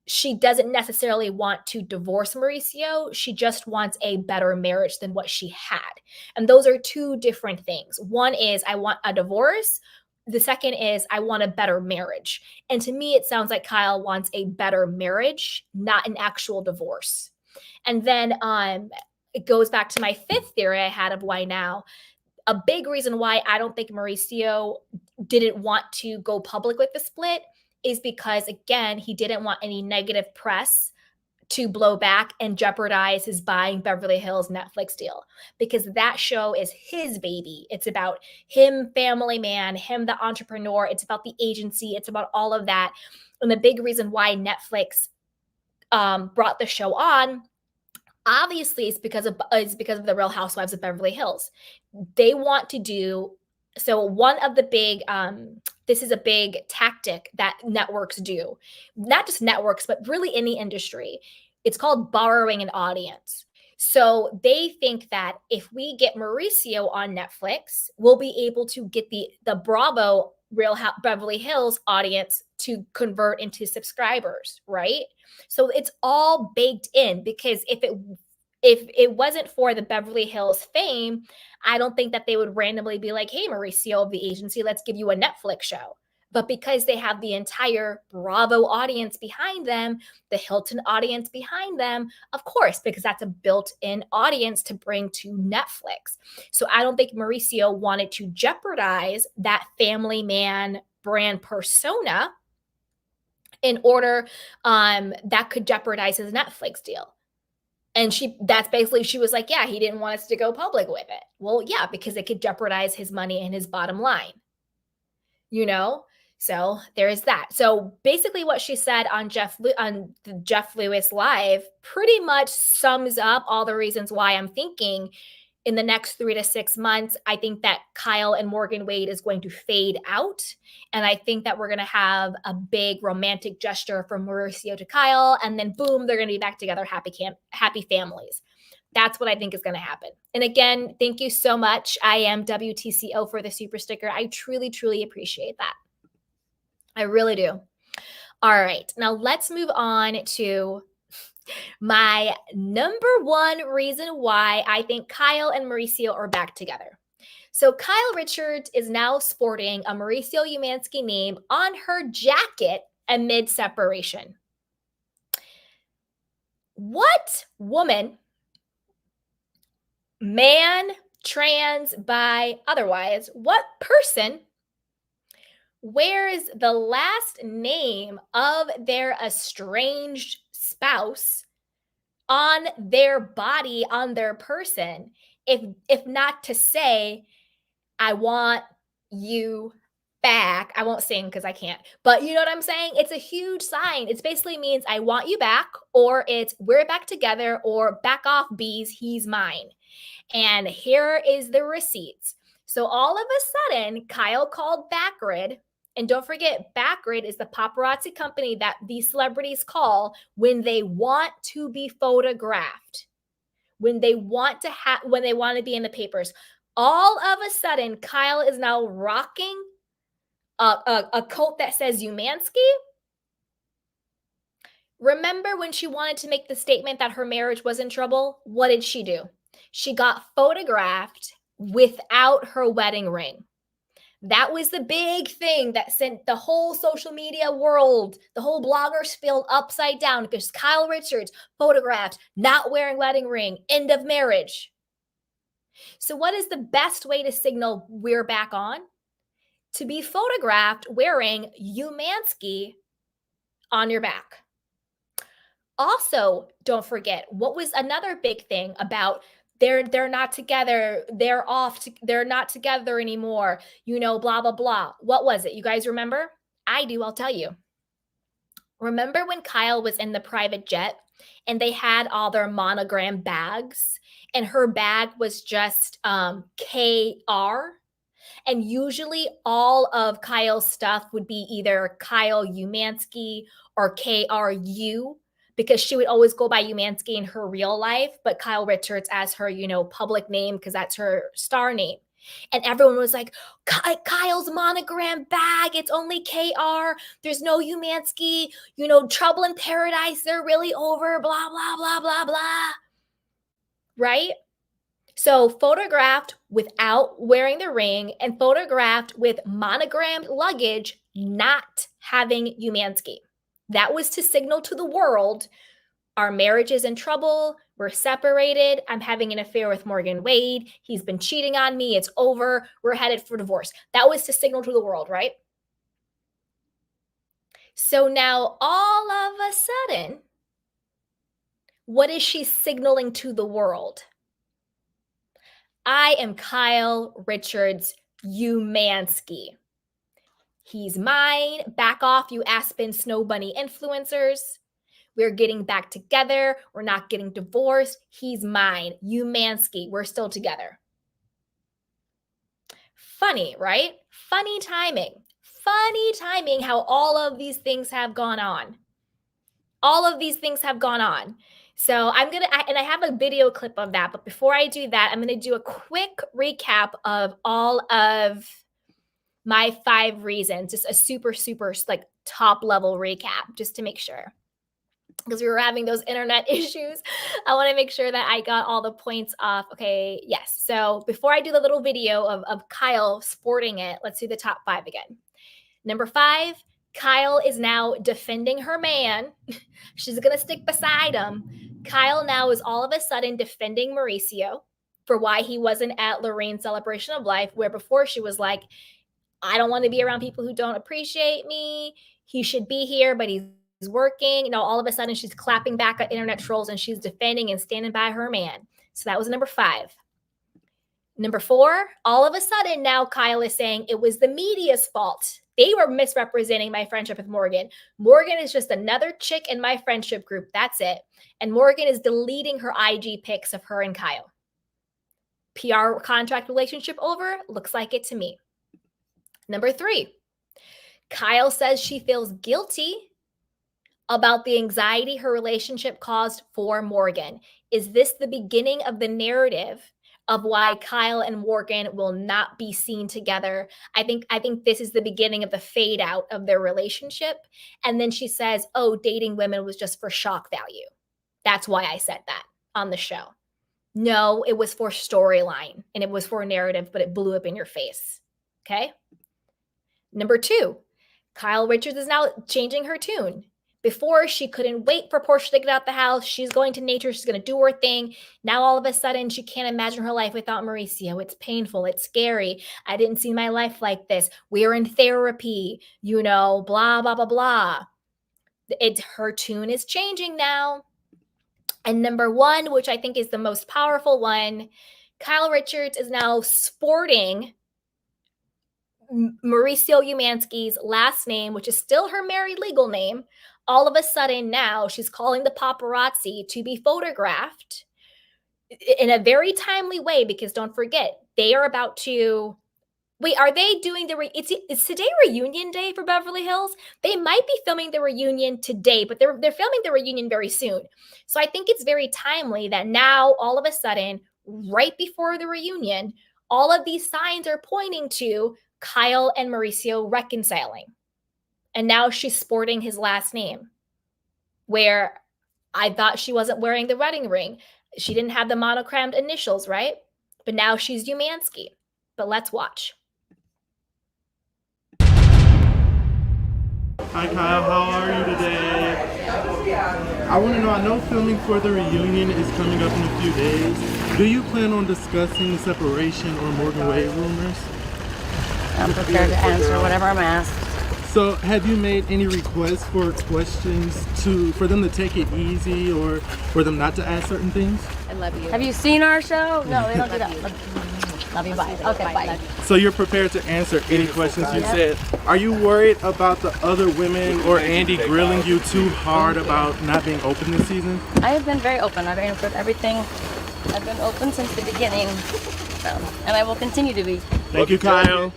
she doesn't necessarily want to divorce Mauricio. She just wants a better marriage than what she had. And those are two different things. One is, I want a divorce. The second is, I want a better marriage. And to me, it sounds like Kyle wants a better marriage, not an actual divorce. And then it goes back to my fifth theory I had of why now. A big reason why I don't think Mauricio didn't want to go public with the split is because, again, he didn't want any negative press to blow back and jeopardize his buying Beverly Hills Netflix deal, because that show is his baby. It's about him, family man, him, the entrepreneur. It's about the agency. It's about all of that. And the big reason why Netflix brought the show on, obviously, is because of the Real Housewives of Beverly Hills. They want to do, so one of the big, this is a big tactic that networks do, not just networks, but really any industry. It's called borrowing an audience. So they think that if we get Mauricio on Netflix, we'll be able to get the Bravo Beverly Hills audience to convert into subscribers, right? So it's all baked in, because if it wasn't for the Beverly Hills fame, I don't think that they would randomly be like, hey, Mauricio of the agency, let's give you a Netflix show. But because they have the entire Bravo audience behind them, the Hilton audience behind them, of course, because that's a built-in audience to bring to Netflix. So I don't think Mauricio wanted to jeopardize that family man brand persona in order that could jeopardize his Netflix deal. And she was like, yeah, he didn't want us to go public with it. Well, yeah, because it could jeopardize his money and his bottom line, So there is that. So basically what she said on the Jeff Lewis Live pretty much sums up all the reasons why I'm thinking in the next 3 to 6 months, I think that Kyle and Morgan Wade is going to fade out. And I think that we're going to have a big romantic gesture from Mauricio to Kyle. And then boom, they're going to be back together, happy families. That's what I think is going to happen. And again, thank you so much. I am WTCO for the super sticker. I truly, truly appreciate that. I really do. All right. Now let's move on to my number one reason why I think Kyle and Mauricio are back together. So Kyle Richards is now sporting a Mauricio Umansky name on her jacket amid separation. What woman, man, trans, bi, otherwise, what person wears the last name of their estranged spouse on their body, on their person, if not to say, I want you back? I won't sing because I can't, but you know what I'm saying? It's a huge sign. It basically means I want you back, or it's we're back together, or back off, bees, he's mine. And here is the receipts. So all of a sudden, Kyle called Backtracking. And don't forget, Backtracking is the paparazzi company that these celebrities call when they want to be photographed, when they want to be in the papers. All of a sudden, Kyle is now rocking a coat that says Umansky. Remember when she wanted to make the statement that her marriage was in trouble? What did she do? She got photographed without her wedding ring. That was the big thing that sent the whole social media world, the whole blogger spiel upside down, because Kyle Richards photographed not wearing wedding ring, end of marriage. So what is the best way to signal we're back on? To be photographed wearing Umansky on your back. Also, don't forget, what was another big thing about they're not together, they're off, they're not together anymore, you know, blah, blah, blah. What was it? You guys remember? I do, I'll tell you. Remember when Kyle was in the private jet and they had all their monogram bags and her bag was just KR? And usually all of Kyle's stuff would be either Kyle Umansky or KRU, because she would always go by Umansky in her real life, but Kyle Richards as her, you know, public name because that's her star name. And everyone was like, Kyle's monogram bag, it's only KR. There's no Umansky, you know, trouble in paradise. They're really over, blah, blah, blah, blah, blah. Right? So photographed without wearing the ring and photographed with monogrammed luggage, not having Umansky. That was to signal to the world, our marriage is in trouble. We're separated. I'm having an affair with Morgan Wade. He's been cheating on me. It's over. We're headed for divorce. That was to signal to the world, right? So now all of a sudden, what is she signaling to the world? I am Kyle Richards Umansky. He's mine. Back off, you Aspen Snow Bunny influencers. We're getting back together. We're not getting divorced. He's mine. Umansky. We're still together. Funny, right? Funny timing. Funny timing how all of these things have gone on. All of these things have gone on. So and I have a video clip of that. But before I do that, I'm going to do a quick recap of all of my 5 reasons. Just a super, super like top level recap just to make sure. Because we were having those internet issues. I want to make sure that I got all the points off. Okay, yes. So before I do the little video of Kyle sporting it, let's do the top 5 again. Number 5, Kyle is now defending her man. She's going to stick beside him. Kyle now is all of a sudden defending Mauricio for why he wasn't at Lorraine's celebration of life, where before she was like, I don't want to be around people who don't appreciate me. He should be here, but he's working. You know, all of a sudden she's clapping back at internet trolls and she's defending and standing by her man. So that was number 5. Number 4, all of a sudden now Kyle is saying it was the media's fault. They were misrepresenting my friendship with Morgan. Morgan is just another chick in my friendship group. That's it. And Morgan is deleting her IG pics of her and Kyle. PR contract relationship over? Looks like it to me. Number 3, Kyle says she feels guilty about the anxiety her relationship caused for Morgan. Is this the beginning of the narrative of why Kyle and Morgan will not be seen together? I think this is the beginning of the fade out of their relationship. And then she says, oh, dating women was just for shock value. That's why I said that on the show. No, it was for storyline and it was for narrative, but it blew up in your face. Okay. Number 2, Kyle Richards is now changing her tune. Before, she couldn't wait for Portia to get out the house. She's going to nature. She's going to do her thing. Now, all of a sudden, she can't imagine her life without Mauricio. It's painful. It's scary. I didn't see my life like this. We're in therapy, you know, blah, blah, blah, blah. Her tune is changing now. And number 1, which I think is the most powerful one, Kyle Richards is now sporting Mauricio Umansky's last name, which is still her married legal name. All of a sudden now she's calling the paparazzi to be photographed in a very timely way, because don't forget, they are about to wait. Are they doing it's today reunion day for Beverly Hills? They might be filming the reunion today, but they're filming the reunion very soon. So I think it's very timely that now all of a sudden, right before the reunion, all of these signs are pointing to Kyle and Mauricio reconciling. And now she's sporting his last name, where I thought she wasn't wearing the wedding ring. She didn't have the monogrammed initials, right? But now she's Umansky. But let's watch. Hi Kyle, how are you today? I want to know, I know filming for the reunion is coming up in a few days. Do you plan on discussing the separation or Morgan Wade rumors? I'm prepared to answer whatever I'm asked. So have you made any requests for questions for them to take it easy or for them not to ask certain things? I love you. Have you seen our show? No, they don't do that. Love you, bye. Okay, bye. So you're prepared to answer any questions you said. Are you worried about the other women or Andy grilling you too hard about not being open this season? I have been very open. I've answered everything. I've been open since the beginning. So, and I will continue to be. Thank you, Kyle.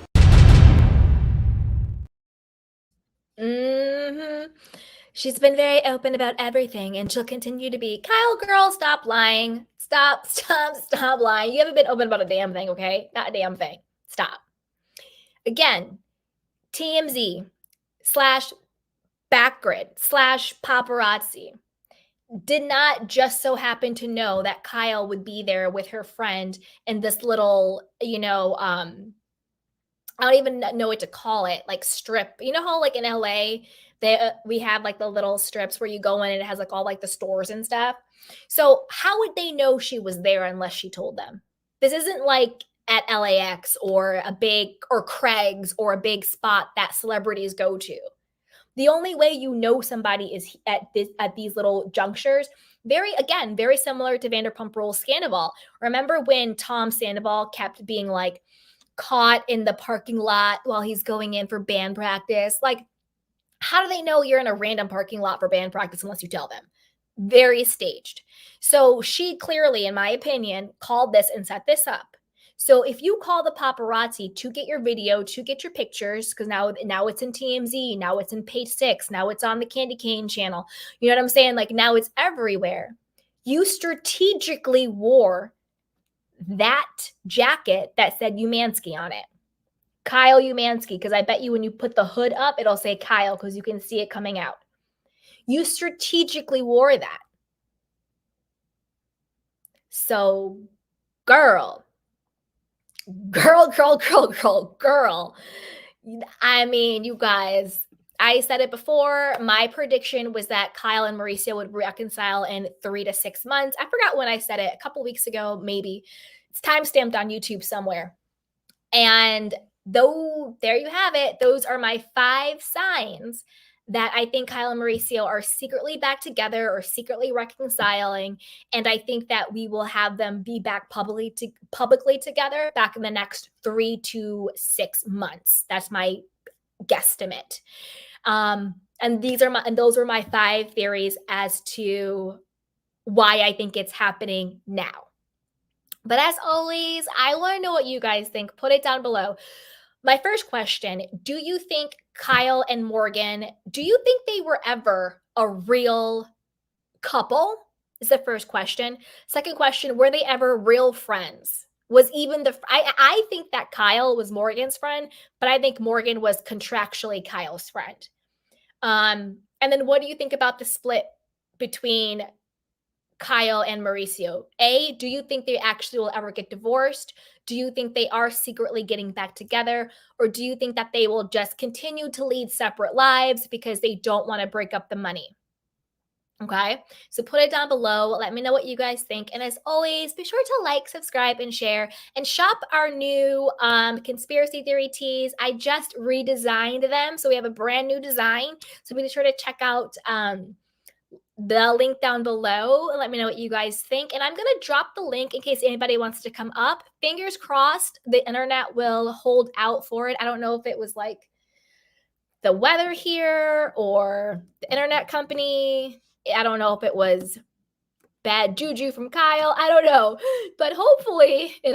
She's been very open about everything, and she'll continue to be. Kyle, girl, stop lying. Stop lying. You haven't been open about a damn thing, okay? Not a damn thing. Stop. Again, TMZ / Backgrid / paparazzi did not just so happen to know that Kyle would be there with her friend in this little, I don't even know what to call it, like strip. You know how like in LA, we have like the little strips where you go in and it has like all like the stores and stuff. So how would they know she was there unless she told them? This isn't like at LAX or Craig's or a big spot that celebrities go to. The only way you know somebody is at these little junctures. Very similar to Vanderpump Rules Sandoval. Remember when Tom Sandoval kept being like caught in the parking lot while he's going in for band practice? Like, how do they know you're in a random parking lot for band practice unless you tell them? Very staged. So she clearly, in my opinion, called this and set this up. So if you call the paparazzi to get your video, to get your pictures, because now it's in TMZ, now it's in Page 6, now it's on the Candy Cane channel. You know what I'm saying? Like now it's everywhere. You strategically wore that jacket that said Umansky on it. Kyle Umansky, because I bet you when you put the hood up, it'll say Kyle because you can see it coming out. You strategically wore that. So, girl. I mean, you guys, I said it before. My prediction was that Kyle and Mauricio would reconcile in 3 to 6 months. I forgot when I said it, a couple weeks ago, maybe. It's timestamped on YouTube somewhere. And though, there you have it. Those are my 5 signs that I think Kyle and Mauricio are secretly back together or secretly reconciling. And I think that we will have them be back publicly together back in the next 3 to 6 months. That's my guesstimate. And those are my 5 theories as to why I think it's happening now. But as always, I want to know what you guys think. Put it down below. My first question, do you think Kyle and Morgan, do you think they were ever a real couple? Is the first question. Second question, were they ever real friends? Was even I think that Kyle was Morgan's friend, but I think Morgan was contractually Kyle's friend. And then what do you think about the split between Kyle and Mauricio? Do you think they actually will ever get divorced? Do you think they are secretly getting back together? Or do you think that they will just continue to lead separate lives because they don't want to break up the money? Okay, so put it down below. Let me know what you guys think. And as always, be sure to like, subscribe, and share. And shop our new conspiracy theory tees. I just redesigned them. So we have a brand new design. So be sure to check out the link down below and let me know what you guys think. And I'm going to drop the link in case anybody wants to come up. Fingers crossed the internet will hold out for it. I don't know if it was like the weather here or the internet company. I don't know if it was bad juju from Kyle. I don't know. But hopefully it'll